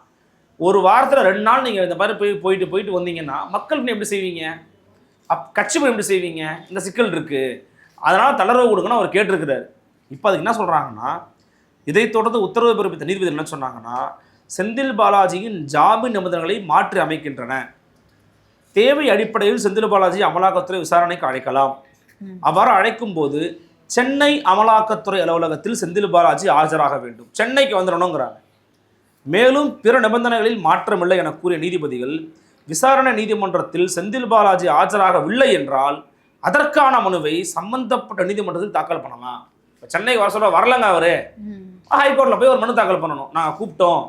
ஒரு வாரத்தில் 2 நாள் நீங்கள் இந்த மாதிரி போயிட்டு வந்தீங்கன்னா மக்களுக்கு எப்படி செய்வீங்க? கட்சி போய் எப்படி செய்வீங்க? இந்த சிக்கல் இருக்குது. அதனால் தளர்வு கொடுக்கணும் அவர் கேட்டிருக்கிறார். இப்போ அதுக்கு என்ன சொல்கிறாங்கன்னா, இதை தொடர்ந்து உத்தரவு பிறப்பித்த நீதிபதி என்ன சொன்னாங்கன்னா, செந்தில் பாலாஜியின் ஜாமீன் நிபந்தனைகளை மாற்றி அமைக்கின்றன. தேவை அடிப்படையில் செந்தில் பாலாஜி அமலாக்கத்துறை விசாரணைக்கு அழைக்கலாம். அவ்வாறு அழைக்கும் போது சென்னை அமலாக்கத்துறை அலுவலகத்தில் செந்தில் பாலாஜி ஆஜராக வேண்டும், சென்னைக்கு வந்துடணுங்கிறாங்க. மேலும் பிற நிபந்தனைகளில் மாற்றமில்லை என கூறிய நீதிபதிகள், விசாரணை நீதிமன்றத்தில் செந்தில் பாலாஜி ஆஜராகவில்லை என்றால் அதற்கான மனுவை சம்பந்தப்பட்ட நீதிமன்றத்தில் தாக்கல் பண்ணலாம். இப்போ சென்னைக்கு வர சொல்ல வரலங்க அவரு, ஹைகோர்ட்டில் போய் ஒரு மனு தாக்கல் பண்ணணும். நாங்கள் கூப்பிட்டோம்,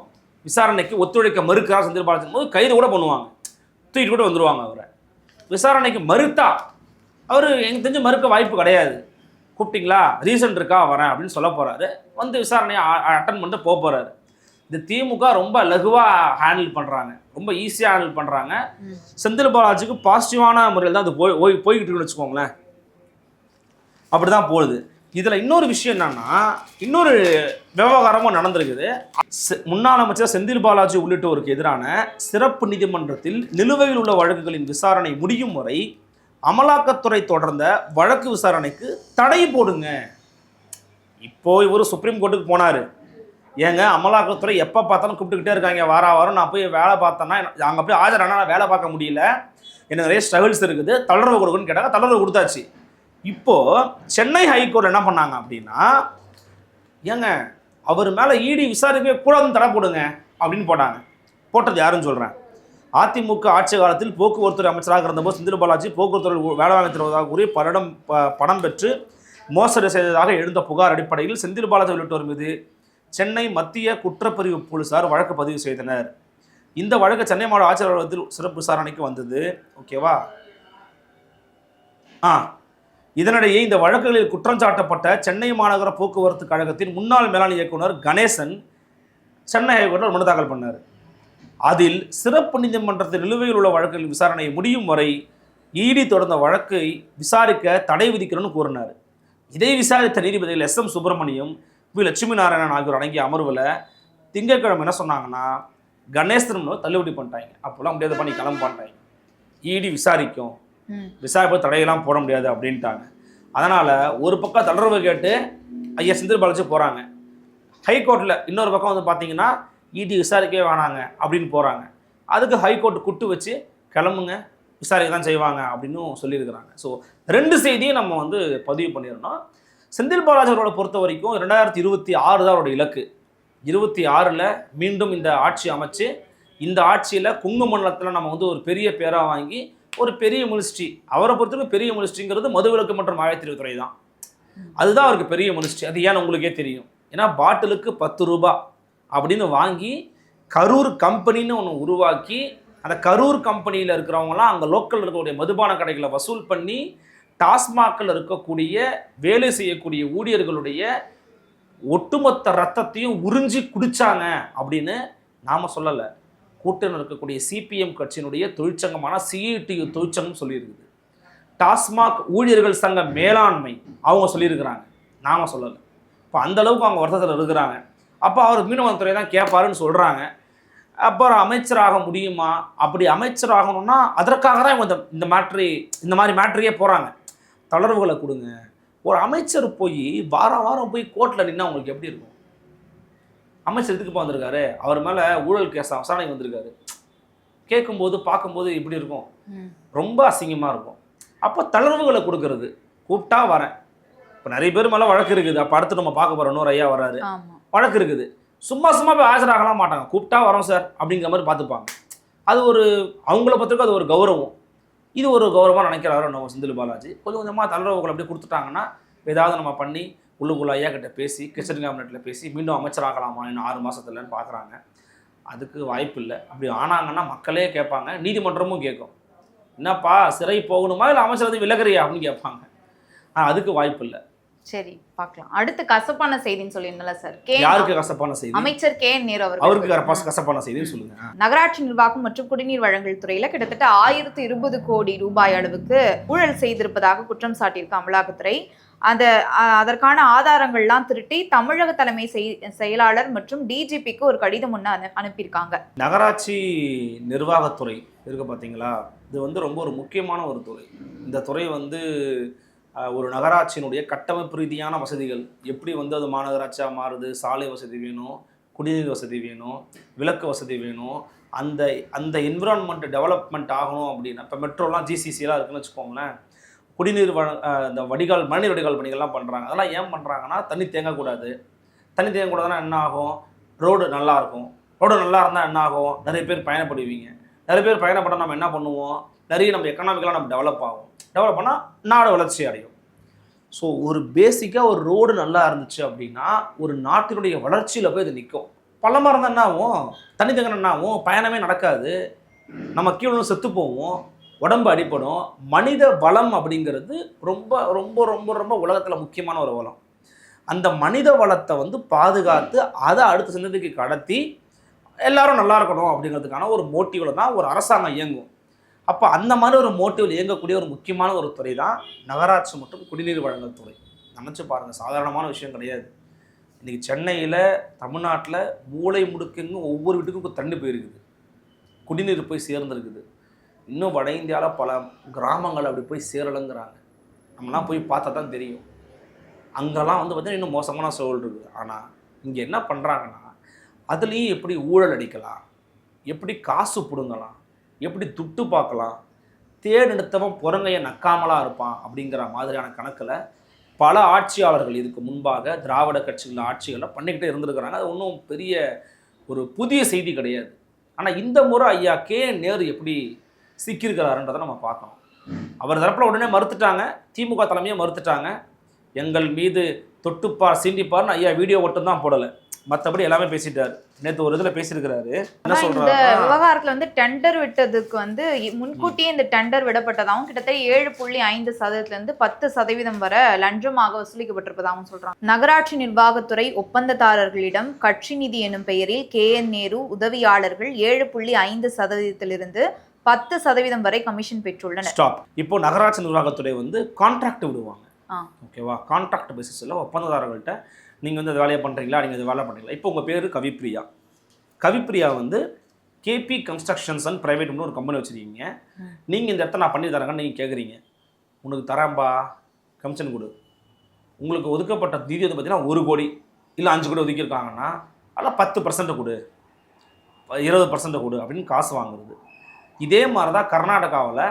விசாரணைக்கு ஒத்துழைக்க மறுக்கிறார் செந்தில் பாலாஜி போது கைது கூட பண்ணுவாங்க, தூக்கிட்டு கூட வந்துடுவாங்க. அவரை விசாரணைக்கு மறுத்தா அவர் எனக்கு தெரிஞ்சு மறுக்க வாய்ப்பு கிடையாது. கூப்பிட்டீங்களா, ரீசன் இருக்கா, வரேன் அப்படின்னு சொல்ல போகிறாரு. வந்து விசாரணையை அட்டன் பண்ணிட்டு போக போகிறாரு. இந்த திமுக ரொம்ப லகுவாக ஹேண்டில் பண்ணுறாங்க, ரொம்ப ஈஸியாக ஹேண்டில் பண்ணுறாங்க. செந்தில் பாலாஜிக்கு பாசிட்டிவான முறையில் தான் அது போய்கிட்டு இருக்குன்னு வச்சுக்கோங்களேன். அப்படி தான் போகுது. இதில் இன்னொரு விஷயம் என்னன்னா, இன்னொரு விவகாரமும் நடந்திருக்குது. முன்னாள் அமைச்சர் செந்தில் பாலாஜி உள்ளிட்டோருக்கு எதிரான சிறப்பு நீதிமன்றத்தில் நிலுவையில் உள்ள வழக்குகளின் விசாரணை முடியும் வரை அமலாக்கத்துறை தொடர்ந்த வழக்கு விசாரணைக்கு தடை போடுங்க. இப்போ இவர் சுப்ரீம் கோர்ட்டுக்கு போனார், ஏங்க அமலாக்கத்துறை எப்போ பார்த்தாலும் கூப்பிட்டுக்கிட்டே இருக்காங்க, வாரம் நான் போய் வேலை பார்த்தேன்னா அங்கே போய் ஆஜரானா நான் வேலை பார்க்க முடியல, எனக்கு நிறைய ஸ்ட்ரகிள்ஸ் இருக்குது, தளர்வு கொடுக்குன்னு கேட்டாங்க, தளர்வு கொடுத்தாச்சு. இப்போது சென்னை ஹைகோர்ட் என்ன பண்ணாங்க அப்படின்னா, ஏங்க அவர் மேலே இடி விசாரிக்கவே கூடாதுன்னு தடை போடுங்க அப்படின்னு போட்டாங்க. போட்டது யாருன்னு சொல்கிறேன். அதிமுக ஆட்சி காலத்தில் போக்குவரத்துறை அமைச்சராக இருந்தபோது செந்தில் பாலாஜி போக்குவரத்துறை வேலை வாங்கி தருவதாக கூறி பணம் பெற்று மோசடி செய்ததாக எழுந்த புகார் அடிப்படையில் செந்தில் பாலாஜி உள்ளிட்டோர் மீது சென்னை மத்திய குற்றப்பிரிவு போலீசார் வழக்கு பதிவு செய்தனர். இந்த வழக்கு சென்னை மாவட்ட ஆட்சியர் அலுவலகத்தில் சிறப்பு விசாரணைக்கு வந்தது. ஓகேவா? இதனிடையே இந்த வழக்குகளில் குற்றம் சாட்டப்பட்ட சென்னை மாநகர போக்குவரத்து கழகத்தின் முன்னாள் மேலாண் இயக்குனர் கணேசன் சென்னை ஹைகோர்ட்டில் மனு தாக்கல் பண்ணார். அதில் சிறப்பு நீதிமன்றத்தில் நிலுவையில் உள்ள வழக்குகளின் விசாரணை முடியும் வரை இடி தொடர்ந்த வழக்கை விசாரிக்க தடை விதிக்கணும்னு கூறினார். இதை விசாரித்த நீதிபதிகள் SM சுப்பிரமணியம், V லட்சுமி நாராயணன் ஆகியோர் அடங்கிய அமர்வில் திங்கட்கிழமை என்ன சொன்னாங்கன்னா, கணேசன் தள்ளுபடி பண்ணிட்டாங்க. அப்போல்லாம் முடியாது பண்ணி கிளம்ப பண்ணிட்டாங்க. இடி விசாரிக்கும், விசாரிப்பு தடையெல்லாம் போட முடியாது அப்படின்ட்டாங்க. அதனால் ஒரு பக்கம் தளர்வு கேட்டு ஐயா செந்தில் பாலாஜி போகிறாங்க. ஹைகோர்ட்டில் இன்னொரு பக்கம் வந்து பார்த்தீங்கன்னா இடி விசாரிக்கவே வேணாங்க அப்படின்னு போகிறாங்க. அதுக்கு ஹைகோர்ட் குட்டு வச்சு கிளம்புங்க, விசாரிக்க தான் செய்வாங்க அப்படின்னு சொல்லியிருக்கிறாங்க. ஸோ 2 செய்தியும் நம்ம வந்து பதிவு பண்ணிடணும். செந்தில் பாலாஜி அவரோட பொறுத்த வரைக்கும் 2026 தான் அவரோட இலக்கு. 26ல் மீண்டும் இந்த ஆட்சி அமைச்சு இந்த ஆட்சியில் குங்கு மண்டலத்தில் நம்ம வந்து ஒரு பெரிய பேராக வாங்கி ஒரு பெரிய மினிஸ்ட்ரி, அவரை பொறுத்தவரைக்கும் பெரிய மினிஸ்ட்ரிங்கிறது மதுவிலக்கு மற்றும் ஆயத்தறிவுத்துறை தான். அதுதான் அவருக்கு பெரிய மினிஸ்ட்ரி. அது ஏன்னு உங்களுக்கே தெரியும். ஏன்னா பாட்டிலுக்கு 10 ரூபா அப்படின்னு வாங்கி கரூர் கம்பெனின்னு ஒன்று உருவாக்கி அந்த கரூர் கம்பெனியில் இருக்கிறவங்களாம் அங்கே லோக்கலில் இருக்கக்கூடிய மதுபான கடைகளை வசூல் பண்ணி டாஸ்மாகில் இருக்கக்கூடிய வேலை செய்யக்கூடிய ஊழியர்களுடைய ஒட்டுமொத்த ரத்தத்தையும் உறிஞ்சி குடித்தாங்க அப்படின்னு நாம் சொல்லலை. கூட்டணியில் இருக்கக்கூடிய CPM கட்சியினுடைய தொழிற்சங்கமான CITU தொழிற்சங்கம் சொல்லியிருக்குது. டாஸ்மாக் ஊழியர்கள் சங்க மேலாண்மை அவங்க சொல்லியிருக்கிறாங்க, நாம் சொல்லலை. இப்போ அந்தளவுக்கு அவங்க வருத்தத்தில் இருக்கிறாங்க. அப்போ அவர் மீனவத்துறை தான் கேட்பாருன்னு சொல்கிறாங்க. அப்போ அவர் அமைச்சராக முடியுமா? அப்படி அமைச்சராகணும்னா அதற்காக தான் இவங்க இந்த மாதிரி மேட்ரியே போகிறாங்க. தளர்வுகளை கொடுங்க. ஒரு அமைச்சர் போய் வாரம் போய் கோர்ட்டில் நின்னா உங்களுக்கு எப்படி இருக்கும்? அமைச்சர் எதுக்கு வந்திருக்காரு? அவர் மேலே ஊழல் கேஸ் விசாரணைக்கு வந்திருக்காரு. கேட்கும்போது பார்க்கும்போது எப்படி இருக்கும்? ரொம்ப அசிங்கமாக இருக்கும். அப்போ தளர்வுகளை கொடுக்கறது. கூப்பிட்டா வரேன். இப்போ நிறைய பேர் மேலே வழக்கு இருக்குது. அப்போ அடுத்து நம்ம பார்க்க போகிறோம். இன்னொரு ஐயா வராரு, வழக்கு இருக்குது. சும்மா போய் ஆஜராகலாம் மாட்டாங்க. கூப்பிட்டா வரோம் சார் அப்படிங்கிற மாதிரி பார்த்துப்பாங்க. அது ஒரு அவங்கள பற்றிருக்க அது ஒரு கௌரவம். இது ஒரு கௌரவமாக நினைக்கிறாரு நம்ம செந்தில் பாலாஜி. கொஞ்சமாக தளர்வுகள் அப்படியே கொடுத்துட்டாங்கன்னா ஏதாவது நம்ம பண்ணி உள்ளுக்குள்ள ஐயா கிட்ட பேசி கிச்சன் கேபினெட்டில் பேசி மீண்டும் அமைச்சராகலாமா இன்னும் 6 மாதத்துலன்னு பார்க்குறாங்க. அதுக்கு வாய்ப்பு இல்லை. அப்படி ஆனாங்கன்னா மக்களே கேட்பாங்க, நீதிமன்றமும் கேட்கும், என்னப்பா சிறை போகணுமா இல்லை அமைச்சர் விலகறியா அப்படின்னு கேட்பாங்க. அதுக்கு வாய்ப்பு இல்லை. சரி, பார்க்கலாம். அடுத்து கசப்பான செய்தின்னு சொல்லியிருந்தல சார். யாருக்கு கசப்பான செய்தி? அமைச்சர் KN நேரு அவருக்கு கசப்பான செய்தின்னு சொல்லுங்க. நகராட்சி நிர்வாகம் மற்றும் குடிநீர் வழங்கல் துறையில கிட்டத்தட்ட 1020 கோடி ரூபாய் அளவுக்கு ஊழல் செய்திருப்பதாக குற்றம் சாட்டியிருக்க அமலாக்கத்துறை அதற்கான ஆதாரங்கள்லாம் திருட்டி தமிழக தலைமை செயலாளர் மற்றும் DGPக்கு ஒரு கடிதம் ஒன்று அனுப்பியிருக்காங்க. நகராட்சி நிர்வாகத்துறை இருக்கு பார்த்தீங்களா, இது வந்து ரொம்ப ஒரு முக்கியமான ஒரு துறை. இந்த துறை வந்து ஒரு நகராட்சியினுடைய கட்டமைப்பு ரீதியான வசதிகள் எப்படி வந்து அது மாநகராட்சியாக மாறுது, சாலை வசதி வேணும், குடிநீர் வசதி வேணும், விளக்கு வசதி வேணும், அந்த என்விரான்மெண்ட் டெவலப்மெண்ட் ஆகணும் அப்படின்னா இப்போ மெட்ரோலாம் GCCலாம் இருக்குன்னு வச்சுக்கோங்களேன். குடிநீர் இந்த மழைநீர் வடிகால் பணிகள்லாம் பண்ணுறாங்க. அதெல்லாம் ஏன் பண்ணுறாங்கன்னா தண்ணி தேங்கக்கூடாது. தண்ணி தேங்கக்கூடாதுன்னா என்ன ஆகும்? ரோடு நல்லாயிருக்கும். ரோடு நல்லா இருந்தால் என்ன ஆகும்? நிறைய பேர் பயணப்படுவீங்க. நிறைய பேர் பயணப்பட நம்ம என்ன பண்ணுவோம்? நிறைய நம்ம எக்கனாமிக்கலாக நம்ம டெவலப் ஆகும். டெவலப் பண்ணால் நாடு வளர்ச்சி அடையும். ஸோ ஒரு பேசிக்காக ஒரு ரோடு நல்லா இருந்துச்சு அப்படின்னா ஒரு நாட்டினுடைய வளர்ச்சியில் போய் அது நிற்கும். பள்ளமாக இருந்தால் என்ன ஆகும்? தண்ணி தேங்கினா என்ன ஆகும்? பயணமே நடக்காது. நம்ம கீழே செத்து போவோம், உடம்பு அடிப்படும். மனித வளம் அப்படிங்கிறது ரொம்ப ரொம்ப ரொம்ப ரொம்ப உலகத்தில் முக்கியமான ஒரு வளம். அந்த மனித வளத்தை வந்து பாதுகாத்து அதை அடுத்த சந்ததிக்கு கடத்தி எல்லாரும் நல்லா இருக்கணும் அப்படிங்கிறதுக்கான ஒரு மோட்டிவில் தான் ஒரு அரசாங்கம் இயங்கும். அப்போ அந்த மாதிரி ஒரு மோட்டிவில் இயங்கக்கூடிய ஒரு முக்கியமான ஒரு துறை தான் நகராட்சி மற்றும் குடிநீர் வழங்கல் துறை. நினச்சி பாருங்கள், சாதாரணமான விஷயம் கிடையாது. இன்றைக்கி சென்னையில் தமிழ்நாட்டில் மூளை முடுக்குங்க ஒவ்வொரு வீட்டுக்கும் தண்ணி போயிருக்குது, குடிநீர் போய் சேர்ந்துருக்குது. இன்னும் வட இந்தியாவில் பல கிராமங்கள் அப்படி போய் சேரலைங்கிறாங்க. நம்மலாம் போய் பார்த்தா தான் தெரியும். அங்கெல்லாம் வந்து பார்த்திங்கன்னா இன்னும் மோசமான சூழல் இருக்குது. ஆனால் இங்கே என்ன பண்ணுறாங்கன்னா அதுலேயும் எப்படி ஊழல் அடிக்கலாம், எப்படி காசு பிடுங்கலாம், எப்படி துட்டு பார்க்கலாம், தேர்ந்தெடுத்தவன் புறங்கையை நக்காமலாக இருப்பான் அப்படிங்கிற மாதிரியான கணக்கில் பல ஆட்சியாளர்கள் இதுக்கு முன்பாக திராவிட கட்சிகள் ஆட்சிகளை பண்ணிக்கிட்டே இருந்திருக்கிறாங்க. அது ஒன்றும் பெரிய ஒரு புதிய செய்தி கிடையாது. ஆனால் இந்த முறை ஐயா நேரு எப்படி சிக்கியிருக்கிறாருன்றதை நம்ம பார்க்கணும். அவர் தரப்பில் உடனே மறுத்துட்டாங்க, திமுக தலைமையை மறுத்துட்டாங்க. எங்கள் மீது தொட்டுப்பார் சீண்டிப்பார்னு ஐயா வீடியோ மட்டும்தான் போடலை, மற்றபடி எல்லாமே பேசிட்டாரு. நேற்று ஒரு இதில் பேசியிருக்கிறாரு. என்ன இந்த சொல்றாரு, விவகாரத்துல வந்து டெண்டர் விட்டதுக்கு வந்து முன்கூட்டியே இந்த டெண்டர் விடப்பட்டதாகவும் கிட்டத்தட்ட 7.5% 10% வரை லஞ்சமாக வசூலிக்கப்பட்டிருப்பதாகவும் சொல்றாங்க. நகராட்சி நிர்வாகத்துறை ஒப்பந்ததாரர்களிடம் கட்சி நிதி எனும் பெயரில் நேரு உதவியாளர்கள் 7.5% 10% வரை கமிஷன் பெற்றுள்ளனர். ஸ்டாப். இப்போ நகராட்சி நிர்வாகத்துறை வந்து கான்ட்ராக்ட் விடுவாங்க, ஓகேவா? கான்ட்ராக்ட் பேசிஸில் ஒப்பந்ததாரர்கள்ட்ட நீங்கள் வந்து இந்த வேலையை பண்ணுறீங்களா, நீங்கள் இந்த வேலை பண்ணுறீங்களா. இப்போ உங்கள் பேர் கவிப்ரியா. கவிப்ரியா வந்து கேபி கன்ஸ்ட்ரக்ஷன்ஸ் அண்ட் ப்ரைவேட்னு ஒரு கம்பெனி வச்சுருக்கீங்க. நீங்கள் இந்த இடத்த நான் பண்ணி தரேங்கன்னு நீங்கள் கேட்குறீங்க. உனக்கு தரேன்பா, கமிஷன் கொடு. உங்களுக்கு ஒதுக்கப்பட்ட நிதி வந்து பார்த்தீங்கன்னா 1 கோடி இல்லை 5 கோடி ஒதுக்கியிருக்காங்கன்னா அதில் 10% கொடு, 20% கொடு அப்படின்னு காசு வாங்குறது. இதே மாதிரி தான் கர்நாடகாவில்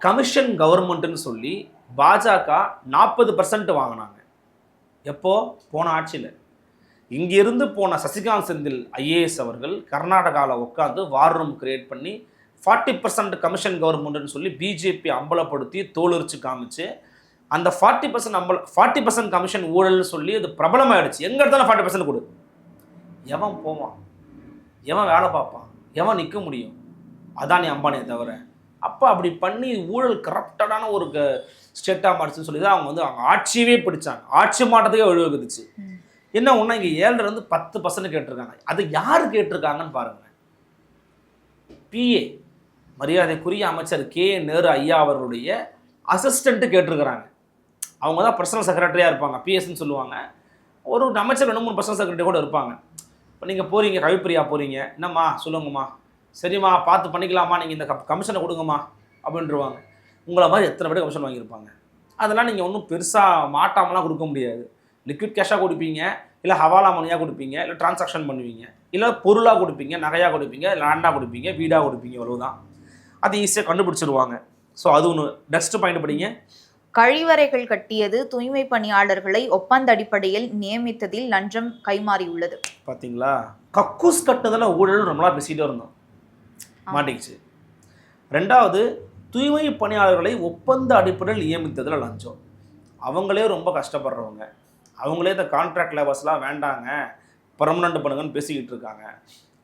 கமிஷன் கவர்மெண்ட்டுன்னு சொல்லி பாஜக 40% வாங்கினாங்க. எப்போ? போன ஆட்சியில். இங்கிருந்து போன சசிகாந்த் செந்தில் ஐஏஎஸ் அவர்கள் கர்நாடகாவில் உட்காந்து வார் ரூம் கிரியேட் பண்ணி 40% கமிஷன் கவர்மெண்ட்னு சொல்லி பிஜேபி அம்பலப்படுத்தி தோலுரிச்சு காமிச்சு அந்த 40% கமிஷன் ஊழல்னு சொல்லி அது பிரபலமாயிடுச்சு. எங்கே இருந்தாலும் 40% கொடு. எவன் போவான், எவன் வேலை பார்ப்பான், எவன் நிற்க முடியும்? அதானி அம்பானியை தவிர. அப்போ அப்படி பண்ணி ஊழல் கரப்டடான ஒரு ஸ்டேட்டாக மாறிச்சுன்னு சொல்லி தான் அவங்க வந்து அவங்க ஆட்சியவே பிடிச்சாங்க. ஆட்சி மாட்டத்துக்கே வழிவகுத்துச்சு. என்ன ஒன்றா இங்கே 7% 10% கேட்டிருக்காங்க. அது யார் கேட்டிருக்காங்கன்னு பாருங்கள். பிஏ மரியாதைக்குரிய அமைச்சர் நேரு ஐயா அவர்களுடைய அசிஸ்டண்ட்டு கேட்டிருக்கிறாங்க. அவங்க தான் பர்சனல் செக்ரட்டரியாக இருப்பாங்க, பிஎஸ்ன்னு சொல்லுவாங்க. ஒரு அமைச்சர் 2-3 பர்சனல் செக்ரட்டரி கூட இருப்பாங்க. இப்போ நீங்கள் போகிறீங்க, கவிப்பிரியா போகிறீங்க, என்னம்மா சொல்லுங்கம்மா, சரிம்மா பார்த்து பண்ணிக்கலாமா, நீங்கள் இந்த கமிஷனை கொடுங்கம்மா அப்படின்ட்டுருவாங்க. உங்களை மாதிரி எத்தனை பேர் கமிஷன் வாங்கியிருப்பாங்க. அதெல்லாம் நீங்கள் ஒன்றும் பெருசாக மாட்டாமலாம் கொடுக்க முடியாது. லிக்விட் கேஷாக கொடுப்பீங்க, இல்லை ஹவாலா மணியாக கொடுப்பீங்க, இல்லை டிரான்சாக்ஷன் பண்ணுவீங்க, இல்லை பொருளாக கொடுப்பீங்க, நகையாக கொடுப்பீங்க, லேண்டாக கொடுப்பீங்க, வீடாக கொடுப்பீங்க, அவ்வளவுதான். அது ஈஸியாக கண்டுபிடிச்சிருவாங்க. ஸோ அது ஒன்று. நெக்ஸ்ட் பாயிண்ட் படிங்க. கழிவறைகள் கட்டியது, தூய்மை பணியாளர்களை ஒப்பந்த அடிப்படையில் நியமித்ததில் லஞ்சம் கைமாறியுள்ளது. பார்த்தீங்களா? கக்கூஸ் கட்டுனதில் ஊழல் நம்மளா பேசிகிட்டே இருந்தோம், மாட்டிக்கிச்சு. 2வது, தூய்மை பணியாளர்களை ஒப்பந்த அடிப்படையில் நியமித்ததில் லஞ்சம். அவங்களே ரொம்ப கஷ்டப்படுறவங்க, அவங்களே இந்த கான்ட்ராக்ட் லேபர்ஸ்லாம் வேண்டாங்க பர்மனண்ட் பண்ணுங்கன்னு பேசிக்கிட்டு இருக்காங்க.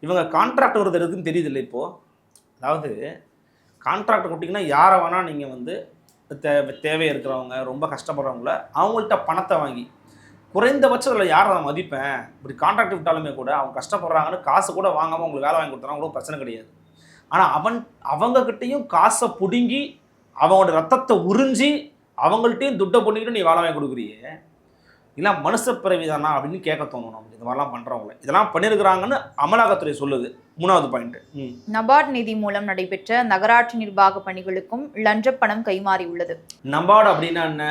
இவங்க கான்ட்ராக்ட் வருது இருக்குன்னு தெரியுதில்லை இப்போது. அதாவது கான்ட்ராக்ட் கொடுத்தீங்கன்னா யாரை வேணால் நீங்கள் வந்து தேவை இருக்கிறவங்க, ரொம்ப கஷ்டப்படுறவங்கள அவங்கள்ட்ட பணத்தை வாங்கி குறைந்தபட்சம் அதில் யாரை நான் மதிப்பேன். இப்படி கான்ட்ராக்ட் விட்டாலுமே கூட அவங்க கஷ்டப்படுறாங்கன்னு காசு கூட வாங்காமல் உங்களுக்கு வேலை வாங்கி கொடுத்துறாங்க, கூட பிரச்சனை கிடையாது. ஆனால் அவங்கக்கிட்டையும் காசை பிடுங்கி அவங்களோட ரத்தத்தை உறிஞ்சி அவங்கள்ட்டையும் துட்டை பண்ணிக்கிட்டு நீ வேலை வாங்கி கொடுக்குறியே, இல்லை மனுஷ பிறவிதானா அப்படின்னு கேட்க தோணும் நமக்கு. இந்த மாதிரிலாம் பண்ணுறவங்கள இதெல்லாம் பண்ணியிருக்கிறாங்கன்னு அமலாக்கத்துறை சொல்லுது. 3வது பாயிண்ட். நபார்டு நிதி மூலம் நடைபெற்ற நகராட்சி நிர்வாக பணிகளுக்கும் லஞ்ச பணம் கைமாறி உள்ளது. நபார்டு அப்படின்னா என்ன?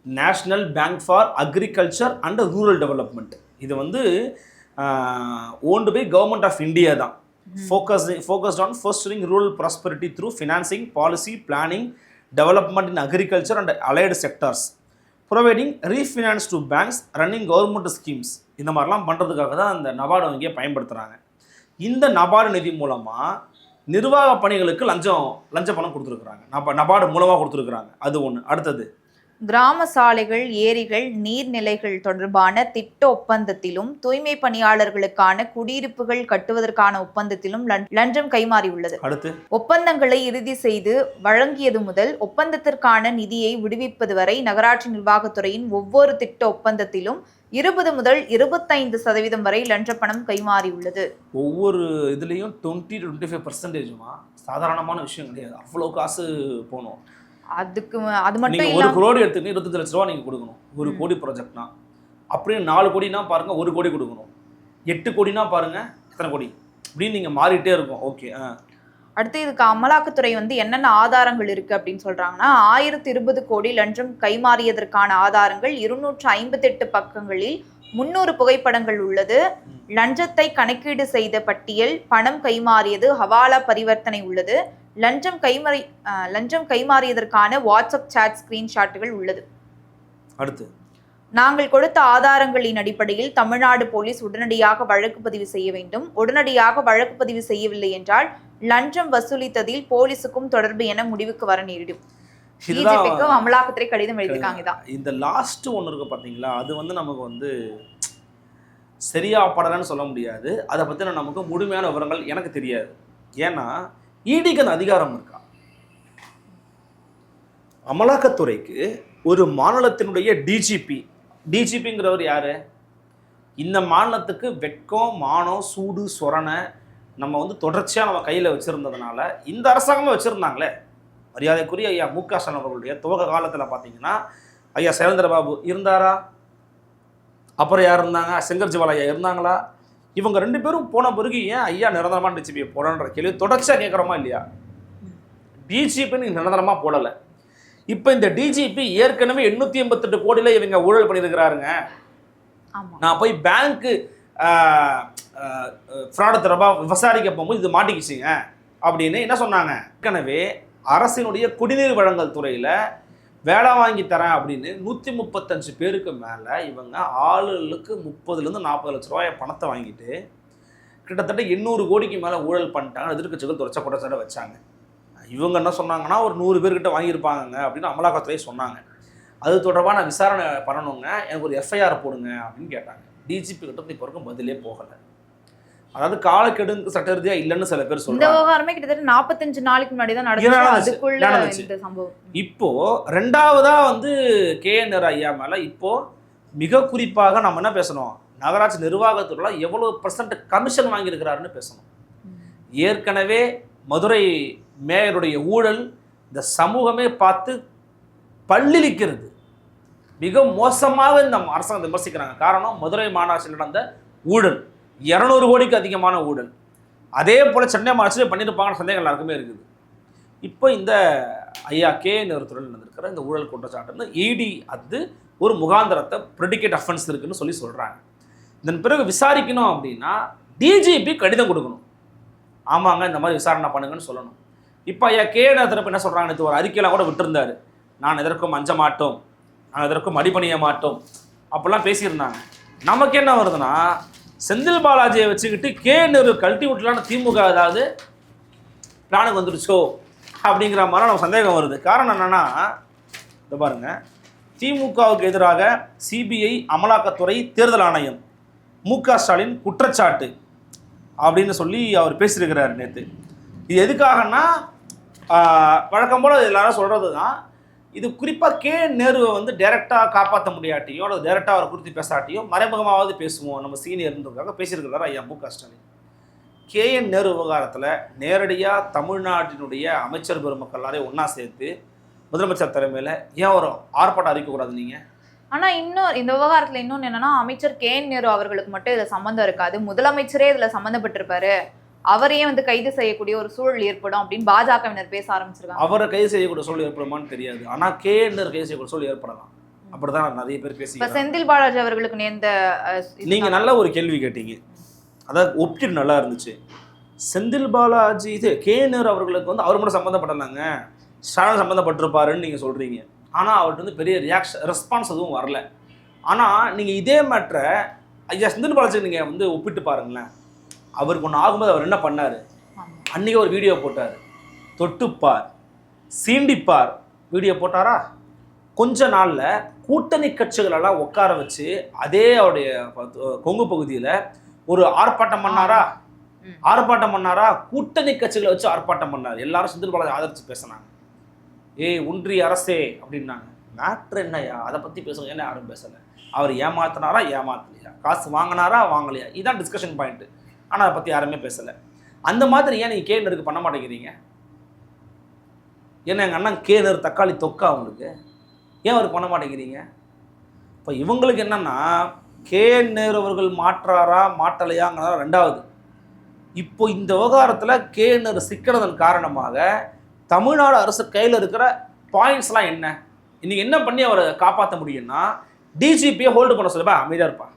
National bank for agriculture and rural development. இது வந்து owned by government of India தான். focused on fostering rural prosperity through financing, policy, planning, development in agriculture and allied sectors, providing refinance to banks, running government schemes. இந்த மாதிரிலாம் பண்ணுறதுக்காக தான் அந்த நபார்டு வங்கியை பயன்படுத்துகிறாங்க. இந்த நபார்டு நிதி மூலமாக நிர்வாக பணிகளுக்கு லஞ்ச பணம் கொடுத்துருக்குறாங்க, நபார்டு மூலமாக கொடுத்துருக்குறாங்க. அது ஒன்று. அடுத்தது, கிராம சாலைகள், ஏரிகள், நீர்நிலைகள் தொடர்பான திட்ட ஒப்பந்தத்திலும் தூய்மை பணியாளர்களுக்கான குடியிருப்புகள் கட்டுவதற்கான ஒப்பந்தத்திலும் லஞ்சம் கைமாறியுள்ளது. அடுத்து, ஒப்பந்தங்களை இறுதி செய்து வழங்கியது முதல் ஒப்பந்தத்திற்கான நிதியை விடுவிப்பது வரை நகராட்சி நிர்வாகத்துறையின் ஒவ்வொரு திட்ட ஒப்பந்தத்திலும் 20 முதல் 25% வரை லஞ்ச பணம் கைமாறியுள்ளது. ஒவ்வொரு இதுலேயும் 20-25% சாதாரணமான விஷயம் கிடையாது. அவ்வளோ காசு போகணும். அது மட்டும் 1 கோடி எடுத்துக்கிட்டு 25 லட்ச ரூபா நீங்கள் கொடுக்கணும். 1 கோடி ப்ராஜெக்ட்னா. அப்படியே 4 கோடினா பாருங்க 1 கோடி கொடுக்கணும். 8 கோடினா பாருங்க எத்தனை கோடி, இப்படின்னு நீங்கள் மாறிட்டே இருக்கும். ஓகே. அடுத்து இதுக்கு அமலாக்கத்துறை வந்து என்னென்ன ஆதாரங்கள் இருக்கு அப்படின்னு சொல்றாங்கன்னா 1020 கோடி லஞ்சம் கைமாறியதற்கான ஆதாரங்கள் 258 பக்கங்களில் 300 புகைப்படங்கள் உள்ளது. லஞ்சத்தை கணக்கீடு செய்த பட்டியல், பணம் கைமாறியது, ஹவாலா பரிவர்த்தனை உள்ளது. லஞ்சம் கைமாறியதற்கான வாட்ஸ்அப் சாட் ஸ்கிரீன்ஷாட்டுகள் உள்ளது. அடுத்து, நாங்கள் கொடுத்த ஆதாரங்களின் அடிப்படையில் தமிழ்நாடு போலீஸ் உடனடியாக வழக்கு பதிவு செய்ய வேண்டும். உடனடியாக வழக்கு பதிவு செய்யவில்லை என்றால் லஞ்சம் வசூலித்ததில் போலீஸுக்கும் தொடர்பு என முடிவுக்கு வர நேரிடும். பிஜேபிக்கு அமலாக்கத்துறை கடிதம் எழுதிருக்காங்க. தான் இந்த லாஸ்ட் ஒன்று இருக்கு பார்த்தீங்களா, அது வந்து நமக்கு வந்து சரியா படலன்னு சொல்ல முடியாது. அதை பற்றின நமக்கு முழுமையான விவரங்கள் எனக்கு தெரியாது. ஏன்னா ஈடிக்கு அந்த அதிகாரம் இருக்கா. அமலாக்கத்துறைக்கு ஒரு மாநிலத்தினுடைய டிஜிபிங்கிறவர் யாரு? இந்த மாநிலத்துக்கு வெட்கம், மானம், சூடு, சொரணை நம்ம வந்து தொடர்ச்சியாக நம்ம கையில் வச்சுருந்ததுனால இந்த அரசாங்கமே வச்சுருந்தாங்களே. மரியாதைக்குரிய ஐயா மு க ஸ்டாலின் அவர்களுடைய துவக்க காலத்தில் பார்த்தீங்கன்னா ஐயா சைலேந்திரபாபு இருந்தாரா? அப்புறம் யார் இருந்தாங்க? செங்கர் ஜிவால் ஐயா இருந்தாங்களா? இவங்க 2 பேரும் போன பிறகு ஏன் ஐயா நிரந்தரமான டிஜிபியை போடன்ற கேள்வி தொடர்ச்சியாக கேட்குறோமா இல்லையா? டிஜிபின்னு நிரந்தரமாக போடலை. இப்போ இந்த டிஜிபி ஏற்கனவே 888 கோடியில் இவங்க ஊழல் பண்ணியிருக்கிறாருங்க. நான் போய் பேங்க்கு ஃப்ராடு தொடர்பாக விசாரிக்க போகும்போது இது மாட்டிக்கிச்சிங்க அப்படின்னு என்ன சொன்னாங்க? ஏற்கனவே அரசினுடைய குடிநீர் வழங்கல் துறையில் வேலை வாங்கி தரேன் அப்படின்னு 135 பேருக்கு மேலே இவங்க ஆளுகளுக்கு 30 - 40 லட்ச ரூபாய் பணத்தை வாங்கிட்டு கிட்டத்தட்ட 800 கோடிக்கு மேலே ஊழல் பண்ணிட்டாங்க. எதிர்க்கட்சிகள் தொடர்ச்ச குற்றச்சாட்டை வச்சாங்க. இவங்க என்ன சொன்னாங்கன்னா ஒரு 100 பேர்கிட்ட வாங்கியிருப்பாங்க அப்படின்னு அமலாக்கத்துறை சொன்னாங்க. அது தொடர்பாக நான் விசாரணை பண்ணணுங்க, எனக்கு ஒரு எஃப்ஐஆர் போடுங்க அப்படின்னு கேட்டாங்க. டிஜிபி கிட்ட இப்போ வரைக்கும் பதிலே போகலை. அதாவது காலக்கெடுக்கு சட்ட ரீதியா இல்லைன்னு சில பேர் சொல்றாங்க. இந்த விவகாரமே கிட்டத்தட்ட 45 நாளைக்கு முன்னாடி தான் நடந்துச்சு. இப்போ ரெண்டாவதா வந்து KN நேரு ஐயா மேல இப்போ மிக குறிப்பாக நம்ம என்ன பேசணும், நகராட்சி நிர்வாகத்துறை எவ்வளவு % கமிஷன் வாங்கியிருக்கிறாருன்னு பேசணும். ஏற்கனவே மதுரை மேயருடைய ஊழல் இந்த சமூகமே பார்த்து பல்லிழிக்கிறது. மிக மோசமாக இந்த அரசாங்கம் விமர்சிக்கிறாங்க. காரணம், மதுரை மாநகராட்சியில் நடந்த ஊழல் 200 கோடிக்கு அதிகமான ஊழல். அதே போல் சென்னை மாநகராட்சியில் பண்ணியிருப்பாங்கன்னு சந்தேகம் எல்லாருக்குமே இருக்குது. இப்போ இந்த ஐயா KN நேரு துறையில் நடந்திருக்கிற இந்த ஊழல் குற்றச்சாட்டுன்னு ED அது ஒரு முகாந்திரத்தை ப்ரெடிகேட் அஃபென்ஸ் இருக்குன்னு சொல்கிறாங்க. இதன் பிறகு விசாரிக்கணும் அப்படின்னா டிஜிபி கடிதம் கொடுக்கணும். ஆமாங்க இந்த மாதிரி விசாரணை பண்ணுங்கன்னு சொல்லணும். இப்போ ஐயா KN நேரு தரப்பு என்ன சொல்கிறாங்க? நேற்று ஒரு அறிக்கையெல்லாம் கூட விட்டுருந்தாரு. நான் எதற்கும் அஞ்ச மாட்டோம், நாங்கள் எதற்கும் அடிபணிய மாட்டோம் அப்படிலாம் பேசியிருந்தாங்க. நமக்கு என்ன வருதுன்னா, செந்தில் பாலாஜியை வச்சுக்கிட்டு KN நேரு கழட்டி விட்டுலான்னு திமுக ஏதாவது பிளானுக்கு வந்துருச்சோ அப்படிங்கிற மாதிரி நம்ம சந்தேகம் வருது. காரணம் என்னென்னா, இதை பாருங்கள், திமுகவுக்கு எதிராக CBI, அமலாக்கத்துறை, தேர்தல் ஆணையம், MK ஸ்டாலின் குற்றச்சாட்டு அப்படின்னு சொல்லி அவர் பேசியிருக்கிறார் நேற்று. இது எதுக்காகன்னா, வழக்கம் போல் எல்லாரும் சொல்கிறது தான், இது குறிப்பாக KN நேருவை வந்து டைரெக்டாக காப்பாற்ற முடியாட்டியோ அல்லது டைரெக்டாக அவரை குறித்து பேசாட்டியோ மறைமுகமாவது பேசுவோம், நம்ம சீனியர்ன்றதுக்காக பேசியிருக்கிறார் ஐயா MK ஸ்டாலின். KN நேரு விவகாரத்தில் நேரடியாக தமிழ்நாட்டினுடைய அமைச்சர் பெருமக்கள் எல்லாரையும் ஒன்றா சேர்த்து முதலமைச்சர் தலைமையில் ஏன் ஒரு ஆர்ப்பாட்டம் அறிவிக்கக்கூடாது நீங்கள்? ஆனால் இன்னும் இந்த விவகாரத்தில் இன்னொன்று என்னன்னா, அமைச்சர் KN நேரு அவர்களுக்கு மட்டும் இதில் சம்மந்தம் இருக்காது, முதலமைச்சரே இதில் சம்மந்தப்பட்டிருப்பாரு, அவரையே வந்து கைது செய்யக்கூடிய ஒரு சூழல் ஏற்படும் அப்படின்னு பாஜகவினர் பேச ஆரம்பிச்சிருக்காங்க. அவரை கைது செய்யக்கூடிய சூழல் ஏற்படுமான்னு தெரியாது, ஆனால் KN நேரு கைது செய்யக்கூடிய சூழல் ஏற்படலாம். அப்படிதான் நிறைய பேர் பேசி. இப்போ செந்தில் பாலாஜி அவர்களுக்கு நேர்ந்த நீங்கள் நல்ல ஒரு கேள்வி கேட்டீங்க, அதாவது ஒப்பிட்டு நல்லா இருந்துச்சு. செந்தில் பாலாஜி இது KN நேரு அவர்களுக்கு வந்து அவர் மட்டும் சம்மந்தப்படலாங்க, ஸ்டாலின் சம்மந்தப்பட்டிருப்பாருன்னு நீங்கள் சொல்கிறீங்க. ஆனால் அவர்கிட்ட வந்து பெரிய ரெஸ்பான்ஸ் எதுவும் வரல. ஆனால் நீங்கள் இதே மேட்டரை ஐயா செந்தில் பாலாஜி நீங்கள் வந்து ஒப்பிட்டு பாருங்களேன். அவருக்கு ஒன்று ஆகும்போது அவர் என்ன பண்ணார்? அன்றைக்கி ஒரு வீடியோ போட்டார், தொட்டுப்பார் சீண்டிப்பார் வீடியோ போட்டாரா? கொஞ்ச நாளில் கூட்டணி கட்சிகளெல்லாம் உட்கார வச்சு அதே அவருடைய கொங்கு பகுதியில் ஒரு ஆர்ப்பாட்டம் பண்ணாரா? கூட்டணி கட்சிகளை வச்சு ஆர்ப்பாட்டம் பண்ணார். எல்லாரும் செந்தில் பாலாஜி ஆதரிச்சு பேசினாங்க. ஒன்றிய அரசே அப்படின்னாங்க. மேட்ரு என்னையா அதை பற்றி பேசுங்க, என்ன யாரும் பேசலை. அவர் ஏமாத்தலையா, காசு வாங்கினாரா, இதுதான் டிஸ்கஷன் பாயிண்ட்டு. ஆனால் அதை பற்றி யாருமே பேசலை. அந்த மாதிரி ஏன் நீங்கள் KN நேருக்கு பண்ண மாட்டேங்கிறீங்க? ஏன்னா எங்கள் அண்ணன் KN நேரு தக்காளி தொக்கா அவங்களுக்கு, ஏன் அவர் பண்ண மாட்டேங்கிறீங்க? இப்போ இவங்களுக்கு என்னென்னா, KN நேரு அவர்கள் மாற்றாரா மாற்றலையாங்கிறதா ரெண்டாவது. இப்போ இந்த விவகாரத்தில் கேனர் சிக்கிறதன் காரணமாக தமிழ்நாடு அரசு கையில் இருக்கிற பாயிண்ட்ஸ்லாம் என்ன, இன்னைக்கு என்ன பண்ணி அவரை காப்பாற்ற முடியும்னா டிஜிபியை ஹோல்டு பண்ண சொல்லுப்பா, அமைதியாக இருப்பா,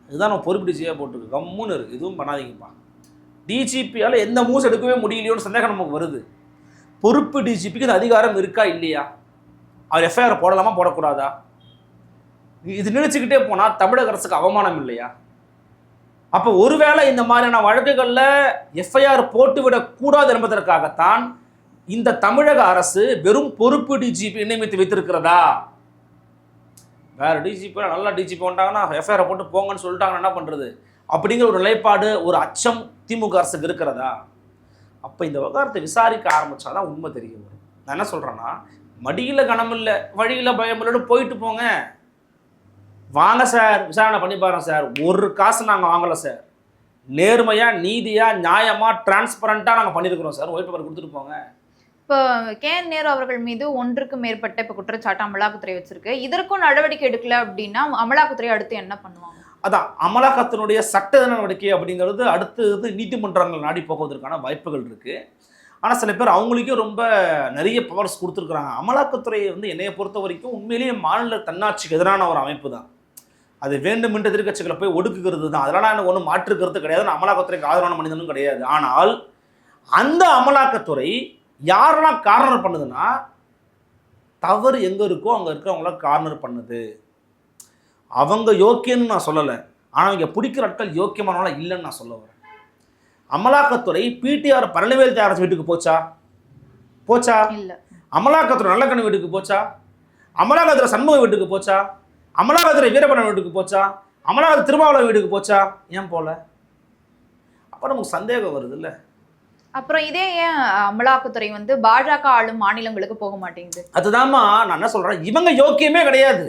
இதுதான் நம்ம பொறுப்பு டிஜியாக போட்டுருக்கு, கம்முன்னு இருக்குது, எதுவும் பண்ணாதீங்கப்பா. டிஜிபியால் எந்த மூவ்ஸ் எடுக்கவே முடியலையோன்னு சந்தேகம் நமக்கு வருது. பொறுப்பு டிஜிபிக்கு இந்த அதிகாரம் இருக்கா இல்லையா, அவர் எஃப்ஐஆர் போடலாமா போடக்கூடாதா, இது நினைச்சுக்கிட்டே போனால் தமிழக அரசுக்கு அவமானம் இல்லையா? அப்போ ஒருவேளை இந்த மாதிரியான வழக்குகளில் எஃப்ஐஆர் போட்டுவிடக்கூடாது என்பதற்காகத்தான் இந்த தமிழக அரசு வெறும் பொறுப்பு டிஜிபி நியமித்து வைத்திருக்கிறதா? வேற டிஜிபி நல்லா டிஜிபி வந்தாங்கன்னா எஃப்ஐஆர் போட்டு போங்கன்னு சொல்லிட்டாங்கன்னா என்ன பண்ணுறது அப்படிங்கிற ஒரு நிலைப்பாடு, ஒரு அச்சம் திமுக அரசுக்கு இருக்கிறதா? அப்போ இந்த விவகாரத்தை விசாரிக்க ஆரம்பிச்சாதான் உண்மை தெரிய வரும். நான் என்ன சொல்கிறேன்னா, மடியில் கனம் இல்லை வழியில் பயம் இல்லைன்னு போயிட்டு போங்க, வாங்க சார் விசாரணை பண்ணி பாருங்க சார், ஒரு காசு நாங்கள் வாங்கலை சார், நேர்மையாக நீதியாக நியாயமாக டிரான்ஸ்பரண்ட்டாக நாங்கள் பண்ணியிருக்கிறோம் சார், ஒயிட் பேப்பர் கொடுத்துட்டு போங்க. இப்போ கேஎன் நேரு அவர்கள் மீது 1க்கு மேற்பட்ட இப்போ குற்றச்சாட்டு அமலாக்கத்துறை வச்சிருக்கு. இதற்கும் நடவடிக்கை எடுக்கல அப்படின்னா அமலாக்கத்துறை அடுத்து என்ன பண்ணுவாங்க? அதான் அமலாக்கத்தினுடைய சட்ட நடவடிக்கை அப்படிங்கிறது அடுத்தது நீதிமன்றங்கள் நாடி போவதற்கான வாய்ப்புகள் இருக்குது. ஆனால் சில பேர் அவங்களுக்கே ரொம்ப நிறைய பவர்ஸ் கொடுத்துருக்குறாங்க. அமலாக்கத்துறை என்னையை பொறுத்த வரைக்கும் உண்மையிலேயே மாநில தன்னாட்சிக்கு எதிரான ஒரு அமைப்பு தான். அது வேண்டுமென்று எதிர்க்கட்சிகளை போய் ஒடுக்குகிறது தான். அதெல்லாம் எனக்கு ஒன்றும் மாற்றுக்கிறது கிடையாது, நான் அமலாக்கத்துறைக்கு ஆதரவான மனிதனும் கிடையாது. ஆனால் அந்த அமலாக்கத்துறை யாரெல்லாம் கார்னர் பண்ணுதுன்னா, தவறு எங்கே இருக்கோ அங்கே இருக்கிறவங்கள கார்னர் பண்ணுது. அவங்க யோக்கியன்னு நான் சொல்லலை, ஆனால் இங்கே பிடிக்கிற ஆட்கள் யோக்கியமானவங்களா இல்லைன்னு நான் சொல்ல வரேன். அமலாக்கத்துறை பிடிஆர் பழனிவேல் தியாகராஜன் வீட்டுக்கு போச்சா? இல்லை. அமலாக்கத்துறை நல்லக்கண்ணு வீட்டுக்கு போச்சா? அமலாக்கத்துறை சண்முக வீட்டுக்கு போச்சா? அமலாக்கத்துறை வீரபண்ணன் வீட்டுக்கு போச்சா? அமலாக்கத்துறை திருமாவளவன் வீட்டுக்கு போச்சா? ஏன் போல? அப்போ நமக்கு சந்தேகம் வருது இல்லை? அப்புறம் இதே ஏன் அமலாக்கத்துறை பாஜக ஆளும் மாநிலங்களுக்கு போக மாட்டேங்குது? அதுதான்மா நான் என்ன சொல்றேன், இவங்க யோக்கியமே கிடையாது.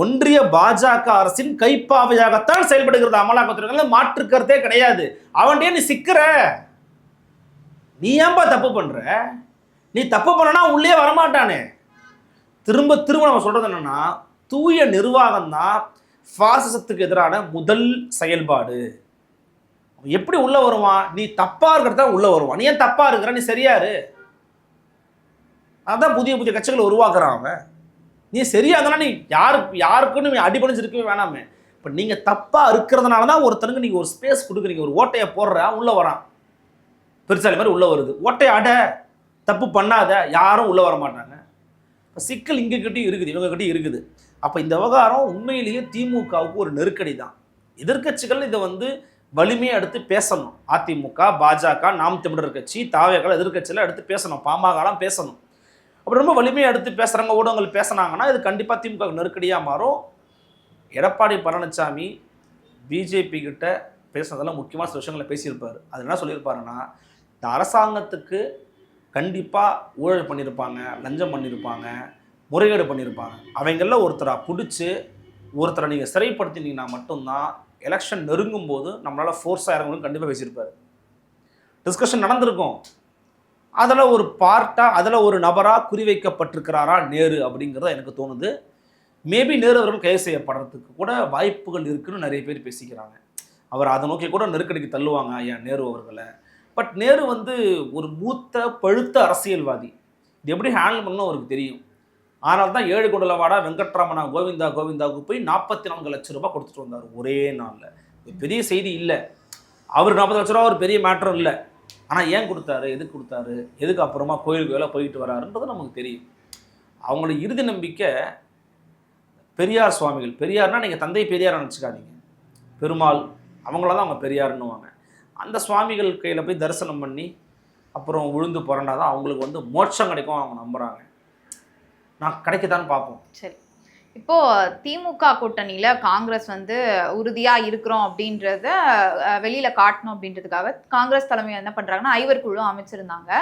ஒன்றிய பாஜக அரசின் கைப்பாவையாகத்தான் செயல்படுகிறது அமலாக்கத்துறை, மாற்றுக்கிறதே கிடையாது. அவன்டே நீ சிக்கிற, நீ ஏன்பா தப்பு பண்ற? நீ தப்பு பண்ணனா உள்ளே வரமாட்டானே. திரும்ப நம்ம சொல்றது என்னன்னா, தூய நிர்வாகம் தான் பாசிசத்துக்கு எதிரான முதல் செயல்பாடு. எப்படி உள்ள வருவான்? நீ தப்பா இருக்கிறதா உள்ள வருவான். நீ ஏன் தப்பா இருக்கிற? நீ சரியாரு. அதான் புதிய கட்சிகளை உருவாக்குறான் அவன். நீ சரியாகனா நீ யாருக்குன்னு நீ அடிபணிச்சு இருக்கவே வேணாமே. இப்போ நீங்கள் தப்பாக இருக்கிறதுனால தான் ஒருத்தனுக்கு நீங்கள் ஒரு ஸ்பேஸ் கொடுக்குறீங்க, ஒரு ஓட்டையை போடுற உள்ளே வரான், பெருசாலி மாதிரி உள்ளே வருது. ஓட்டையை அட, தப்பு பண்ணாத, யாரும் உள்ளே வர மாட்டாங்க. இப்போ சிக்கல் இங்ககிட்டையும் இருக்குது, இவங்ககிட்டையும் இருக்குது. அப்போ இந்த விவகாரம் உண்மையிலேயே திமுகவுக்கு ஒரு நெருக்கடி தான். எதிர்க்கட்சிகள் இதை வலிமையாக எடுத்து பேசணும். அதிமுக, பாஜக, நாம் தமிழர் கட்சி, தாவேக்கள் எதிர்க்கட்சியில் எடுத்து பேசணும், பாமகலாம் பேசணும். அப்படி ரொம்ப வலிமையாக எடுத்து பேசுகிறாங்க, ஊடகங்கள் பேசுனாங்கன்னா இது கண்டிப்பாக திமுக நெருக்கடியாக மாறும். எடப்பாடி பழனிசாமி பிஜேபி கிட்ட பேசுனதெல்லாம் முக்கியமான சில விஷயங்களை பேசியிருப்பார். அது என்ன சொல்லியிருப்பாருன்னா, இந்த அரசாங்கத்துக்கு கண்டிப்பாக ஊழல் பண்ணியிருப்பாங்க, லஞ்சம் பண்ணியிருப்பாங்க, முறைகேடு பண்ணியிருப்பாங்க. அவங்களில் ஒருத்தரை நீங்கள் சிறைப்படுத்தினீங்கன்னா மட்டும்தான் எலெக்ஷன் நெருங்கும் போது நம்மளால் ஃபோர்ஸாக இறங்கணும்னு கண்டிப்பாக பேசியிருப்பார். டிஸ்கஷன் நடந்திருக்கும். அதில் ஒரு பார்ட்டாக, அதில் ஒரு நபராக குறிவைக்கப்பட்டிருக்கிறாரா நேரு அப்படிங்கிறத எனக்கு தோணுது. மேபி நேரு அவர்கள் கைது செய்யப்படுறதுக்கு கூட வாய்ப்புகள் இருக்குன்னு நிறைய பேர் பேசிக்கிறாங்க. அவர் அதை நோக்கி கூட நெருக்கடிக்கு தள்ளுவாங்க ஐயா நேரு அவர்களை. பட் நேரு ஒரு மூத்த பழுத்த அரசியல்வாதி. இது எப்படி ஹேண்டில் பண்ணணும் அவருக்கு தெரியும். ஆனால் தான் 7 குடலவாடா வெங்கட்ராமனா கோவிந்தாவுக்கு போய் 44 லட்சம் ரூபாய் கொடுத்துட்டு வந்தார் ஒரே நாளில். இது பெரிய செய்தி இல்லை. அவர் 40 லட்ச ரூபா ஒரு பெரிய மேட்டரும் இல்லை. ஆனால் ஏன் கொடுத்தாரு, எதுக்கு கொடுத்தாரு, எதுக்கு அப்புறமா கோயிலுக்கு வேலை போயிட்டு வராருன்றது நமக்கு தெரியும். அவங்களோட இறுதி நம்பிக்கை பெரியார் சுவாமிகள். பெரியார்னா நீங்கள் தந்தை பெரியார் நினச்சிக்காதீங்க, பெருமாள் அவங்கள தான் அவங்க பெரியார்னுவாங்க. அந்த சுவாமிகள் கையில் போய் தரிசனம் பண்ணி அப்புறம் உழுந்து புரண்டாதான் அவங்களுக்கு மோட்சம் கிடைக்கும் அவங்க நம்புகிறாங்க. நான் கிடைக்கத்தான்னு பார்ப்போம். சரி, இப்போ திமுக கூட்டணியில காங்கிரஸ் உறுதியா இருக்கிறோம் அப்படின்றத வெளியில காட்டணும் அப்படின்றதுக்காக காங்கிரஸ் தலைமை என்ன பண்றாங்கன்னா, ஐவர் குழு அமைச்சிருந்தாங்க.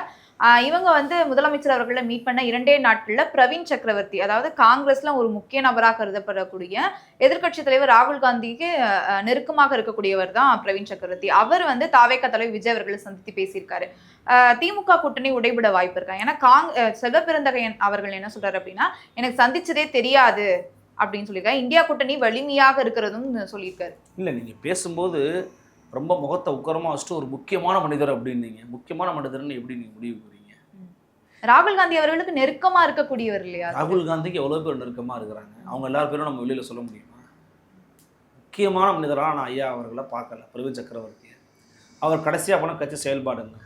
இவங்க முதலமைச்சர் அவர்களை மீட் பண்ண 2 நாட்கள்ல பிரவீன் சக்கரவர்த்தி, அதாவது காங்கிரஸ்ல ஒரு முக்கிய நபராக கருதப்படக்கூடிய எதிர்க்கட்சி தலைவர் ராகுல் காந்திக்கு நெருக்கமாக இருக்கக்கூடியவர் தான் பிரவீன் சக்கரவர்த்தி. அவர் தாவேகா தலைவர் விஜய் அவர்களை சந்தித்து பேசியிருக்காரு. திமுக கூட்டணி உடைபட வாய்ப்பு இருக்கா? ஏன்னா செல்வ பெருந்தகையன் அவர்கள் என்ன சொல்றாரு அப்படின்னா, எனக்கு சந்திச்சதே தெரியாது அப்படின்னு சொல்லியிருக்காரு. இந்தியா கூட்டணி வலிமையாக இருக்கிறதும் சொல்லியிருக்காரு. இல்லை, நீங்கள் பேசும்போது ரொம்ப முகத்தை உக்கரமாக வச்சுட்டு ஒரு முக்கியமான மனிதர் அப்படின்னீங்க. முக்கியமான மனிதர்னு எப்படி நீங்கள் முடிவு போகிறீங்க? ராகுல் காந்தி அவர்களுக்கு நெருக்கமா இருக்கக்கூடியவர் இல்லையா? ராகுல் காந்திக்கு எவ்வளோ பேர் நெருக்கமாக இருக்கிறாங்க. அவங்க எல்லாரும் பேரும் நம்ம வெளியில் சொல்ல முடியுமா? முக்கியமான மனிதராக நான் ஐயா அவர்களை பார்க்கல. பிரவீன் சக்கரவர்த்தி அவர் கடைசியாக போன கட்சி செயல்பாடுங்க.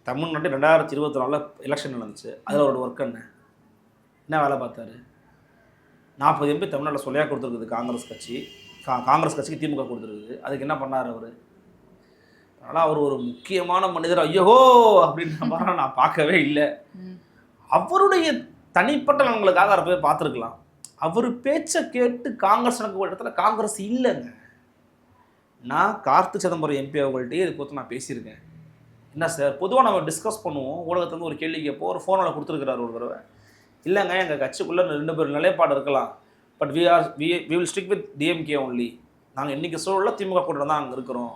தமிழ்நாட்டில் 2024 எலெக்ஷன் நடந்துச்சு. அதில் அவரோட ஒர்க் என்ன வேலை பார்த்தாரு? 40 MP தமிழ்நாட்டில் சொல்லியாக கொடுத்துருக்குது காங்கிரஸ் கட்சி. காங்கிரஸ் கட்சிக்கு திமுக கொடுத்துருக்குது. அதுக்கு என்ன பண்ணார் அவர்? அதனால் அவர் ஒரு முக்கியமான மனிதர் ஐயோ அப்படின்ற மாதிரி நான் பார்க்கவே இல்லை. அவருடைய தனிப்பட்ட நலன்களுக்காக அவரை போய் பார்த்துருக்கலாம். அவர் பேச்சை கேட்டு காங்கிரஸ் எனக்கு ஒரு இடத்துல காங்கிரஸ் இல்லைங்க. நான் கார்த்திக் சிதம்பரம் MP அவங்கள்ட்டே இது குறித்து நான் பேசியிருக்கேன். என்ன சார், பொதுவாக நம்ம டிஸ்கஸ் பண்ணுவோம், ஊடகத்துலேருந்து ஒரு கேள்வி கேட்போம், ஒரு ஃபோனில் கொடுத்துருக்கிறார் ஒரு தடவை. இல்லைங்க எங்கள் கட்சிக்குள்ளே 2 பேர் நிலைப்பாடு இருக்கலாம், but we will stick with DMK only. நாங்கள் இன்றைக்கி சூழலில் திமுக கூட தான் அங்கே இருக்கிறோம்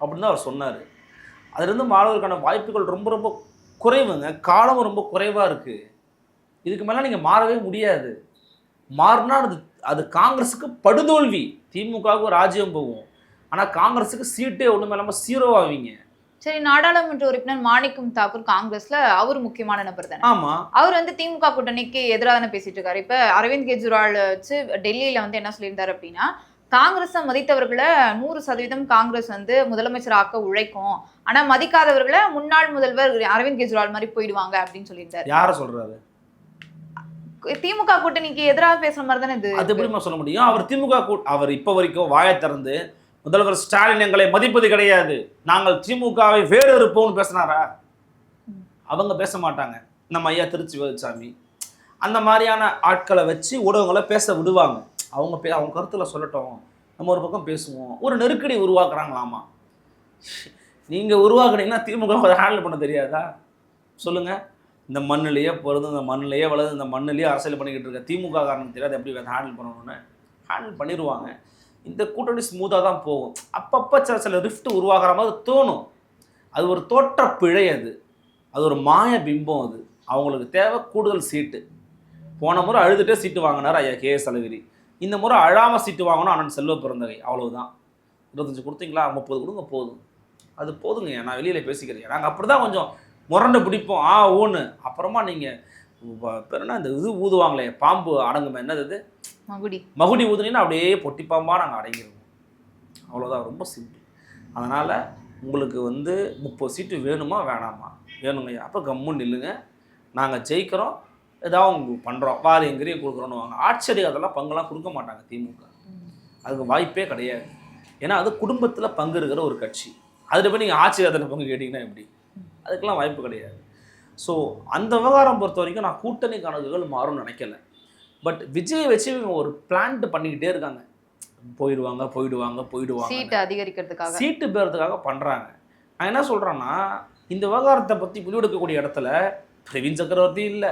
அப்படின்னு தான் அவர் சொன்னார். அதுலேருந்து மாறுவதற்கான வாய்ப்புகள் ரொம்ப ரொம்ப குறைவுங்க. காலமும் ரொம்ப குறைவாக இருக்குது. இதுக்கு மேலே நீங்கள் மாறவே முடியாது. மாறினா அது காங்கிரஸுக்கு படுதோல்வி. திமுகவுக்கு ராஜ்யம் போகும், ஆனால் காங்கிரஸுக்கு சீட்டே ஒன்றுமே இல்லாமல் 0 ஆவீங்க. சரி, நாடாளுமன்ற உறுப்பினர் மாணிக்கம் தாக்கூர் காங்கிரஸ்ல அவர் முக்கியமான நபர் தானே? ஆமா, அவர் வந்து திமுக கூட்டணிக்கு எதிராக தானே பேசிட்டு இருக்காரு. இப்ப அரவிந்த் கெஜ்ரிவால் வச்சு டெல்லியில வந்து என்ன சொல்லியிருந்தாரு அப்படின்னா, காங்கிரஸை மதித்தவர்களை 100% காங்கிரஸ் வந்து முதலமைச்சர் ஆக்க உழைக்கும், ஆனா மதிக்காதவர்களை முன்னாள் முதல்வர் அரவிந்த் கெஜ்ரிவால் மாதிரி போயிடுவாங்க அப்படின்னு சொல்லியிருந்தாரு. யார சொல்றாரு? திமுக கூட்டணிக்கு எதிராக பேசுற மாதிரி தானே இது. அது எப்படிமா சொல்ல முடியும்? அவர் திமுக அவர் இப்ப வரைக்கும் வாயை திறந்து முதல்வர் ஸ்டாலின் எங்களை மதிப்பது கிடையாது, நாங்கள் திமுகவை வேறு இருப்போம்னு பேசினாரா? அவங்க பேச மாட்டாங்க. நம்ம ஐயா திருச்சி வேலுச்சாமி அந்த மாதிரியான ஆட்களை வச்சு ஊடகங்களை பேச விடுவாங்க. அவங்க கருத்துல சொல்லட்டும், நம்ம ஒரு பக்கம் பேசுவோம். ஒரு நெருக்கடி உருவாக்குறாங்களாமா. நீங்க உருவாக்குனீங்கன்னா திமுக அதை ஹேண்டில் பண்ண தெரியாதா? சொல்லுங்க. இந்த மண்ணிலேயே பிறந்து, இந்த மண்ணிலேயே வளர்ந்து, இந்த மண்ணிலேயே அரசியல் பண்ணிக்கிட்டு இருக்க திமுக காரணம் தெரியாது எப்படி அதை ஹேண்டில் பண்ணணும்னு. ஹேண்டில் பண்ணிடுவாங்க. இந்த கூட்டணி ஸ்மூத்தாக தான் போகும். அப்பப்போ சில ரிஃப்ட் உருவாகிற மாதிரி தோணும். அது ஒரு தோற்ற பிழை. அது ஒரு மாய பிம்பம். அவங்களுக்கு தேவை கூடுதல் சீட்டு. போன முறை அழுதுகிட்டே சீட்டு வாங்கினார் ஐயா KS அழகிரி. இந்த முறை அழாமல் சீட்டு வாங்கணும் அண்ணன் செல்வ பிறந்தகை. அவ்வளவுதான். 25 கொடுத்தீங்களா, 30 கொடுங்க, போதும். அது போதுங்க. நான் வெளியில் பேசிக்கிறேன். நாங்கள் அப்படி தான் கொஞ்சம் முரண்டு பிடிப்போம். ஊன்னு அப்புறமா நீங்கள் பேருனா இந்த ஊதுவாங்களே, பாம்பு அடங்குமே, என்னது மகுடி ஊதுனீங்கன்னா அப்படியே பொட்டி பாம்பாக நாங்கள் அடங்கிடுவோம். அவ்வளோதான். ரொம்ப சிம்பிள். அதனால் உங்களுக்கு 30 சீட்டு வேணுமா வேணாமா? வேணுங்கய்யா, அப்போ கம்முன்னு நில்லுங்க, நாங்கள் ஜெயிக்கிறோம், ஏதாவது உங்களுக்கு பண்ணுறோம், வாரியங்கிரியை கொடுக்குறோன்னு வாங்க. ஆட்சி அதெல்லாம் பங்கெல்லாம் கொடுக்க மாட்டாங்க திமுக. அதுக்கு வாய்ப்பே கிடையாது. ஏன்னா அது குடும்பத்தில் பங்கு இருக்கிற ஒரு கட்சி. அதில் போய் நீங்கள் ஆட்சி அதில் பங்கு கேட்டிங்கன்னா எப்படி? அதுக்கெல்லாம் வாய்ப்பு கிடையாது. ஸோ அந்த விவகாரம் பொறுத்த வரைக்கும் நான் கூட்டணி கணக்குகள் மாறும்னு நினைக்கல. பட் விஜயை வச்சு இவங்க ஒரு பிளான்ட் பண்ணிக்கிட்டே இருக்காங்க. போயிடுவாங்க சீட்டு அதிகரிக்கிறதுக்காக, சீட்டு பெறதுக்காக பண்ணுறாங்க. நான் என்ன சொல்கிறேன்னா, இந்த விவகாரத்தை பற்றி முடிவெடுக்கக்கூடிய இடத்துல பிரவீன் சக்கரவர்த்தி இல்லை,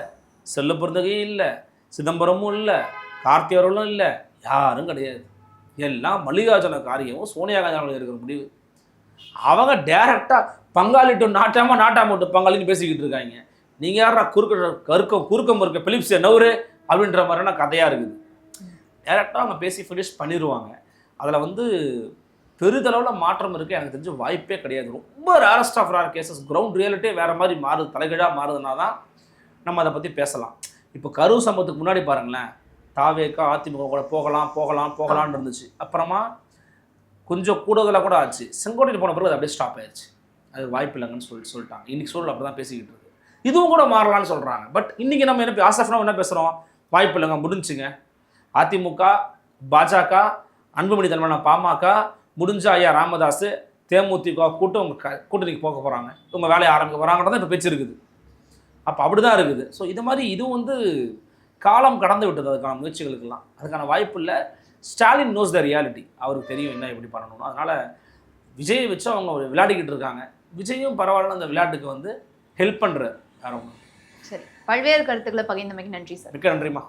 செல்ல பிறந்தகையும் இல்லை, சிதம்பரமும் இல்லை, கார்த்தி அவர்களும் இல்லை, யாரும் கிடையாது. எல்லாம் மல்லிகார்ஜுன காரியமும் சோனியா காந்தி அவர்களுக்கு இருக்கிற முடிவு. அவங்க டைரெக்டாக பங்காளி டு நாட்டாம டு பங்காளின்னு பேசிக்கிட்டு இருக்காங்க. நீங்கள் யாரா குறுக்கம் இருக்க பிலிப்ஸ் நவுரு அப்படின்ற மாதிரியான கதையாக இருக்குது. டைரெக்டாக அவங்க பேசி ஃபினிஷ் பண்ணிடுவாங்க. அதில் பெரிதளவில் மாற்றம் இருக்குது எனக்கு தெரிஞ்ச வாய்ப்பே கிடையாது. ரொம்ப rarest of rare cases ground ரியாலிட்டியே வேறு மாதிரி மாறுது, தலைகீழாக மாறுதுன்னா தான் நம்ம அதை பற்றி பேசலாம். இப்போ கரூர் சம்பவத்துக்கு முன்னாடி பாருங்களேன், தாவேக்கா அதிமுக கூட போகலான்னு இருந்துச்சு. அப்புறமா கொஞ்சம் கூடுதலாக கூட ஆச்சு. செங்கோட்டையில் போன பிறகு அது அப்படியே ஸ்டாப் ஆயிடுச்சு. அது வாய்ப்பு இல்லைங்கன்னு சொல்லிட்டாங்க. இன்றைக்கி சூழல் அப்படி தான் பேசிக்கிட்டு இருக்கு. இதுவும் கூட மாறலான்னு சொல்கிறாங்க. பட் இன்றைக்கி நம்ம என்ன ஆசஃப்னா என்ன பேசுகிறோம்? வாய்ப்பு இல்லைங்க, முடிஞ்சுங்க. அதிமுக, பாஜக, அன்புமணி தலைமையிலான பாமக, முடிஞ்ச ஐயா ராமதாஸ், தேமுதிக கூட்டணிக்கு போக போகிறாங்க, இவங்க வேலையை ஆரம்பிக்க போகிறாங்கன்றதான் இப்போ பேச்சு இருக்குது. அப்போ அப்படி தான் இருக்குது. ஸோ இது மாதிரி இதுவும் காலம் கடந்து விட்டது. அதுக்கான முயற்சிகளுக்கெல்லாம் அதுக்கான வாய்ப்பு இல்லை. Stalin nose the reality. அவருக்கு தெரியும் என்ன எப்படி பண்ணணும்னு. அதனால் விஜயை வச்சு அவங்க விளையாடிக்கிட்டு இருக்காங்க. விஜயும் பரவாயில்ல அந்த விளையாட்டுக்கு ஹெல்ப் பண்ணுறாரு. வேற ஒன்று. சரி, பல்வேறு கருத்துக்களை பகிர்ந்தமைக்கு நன்றி சார். மிக்க நன்றிமா.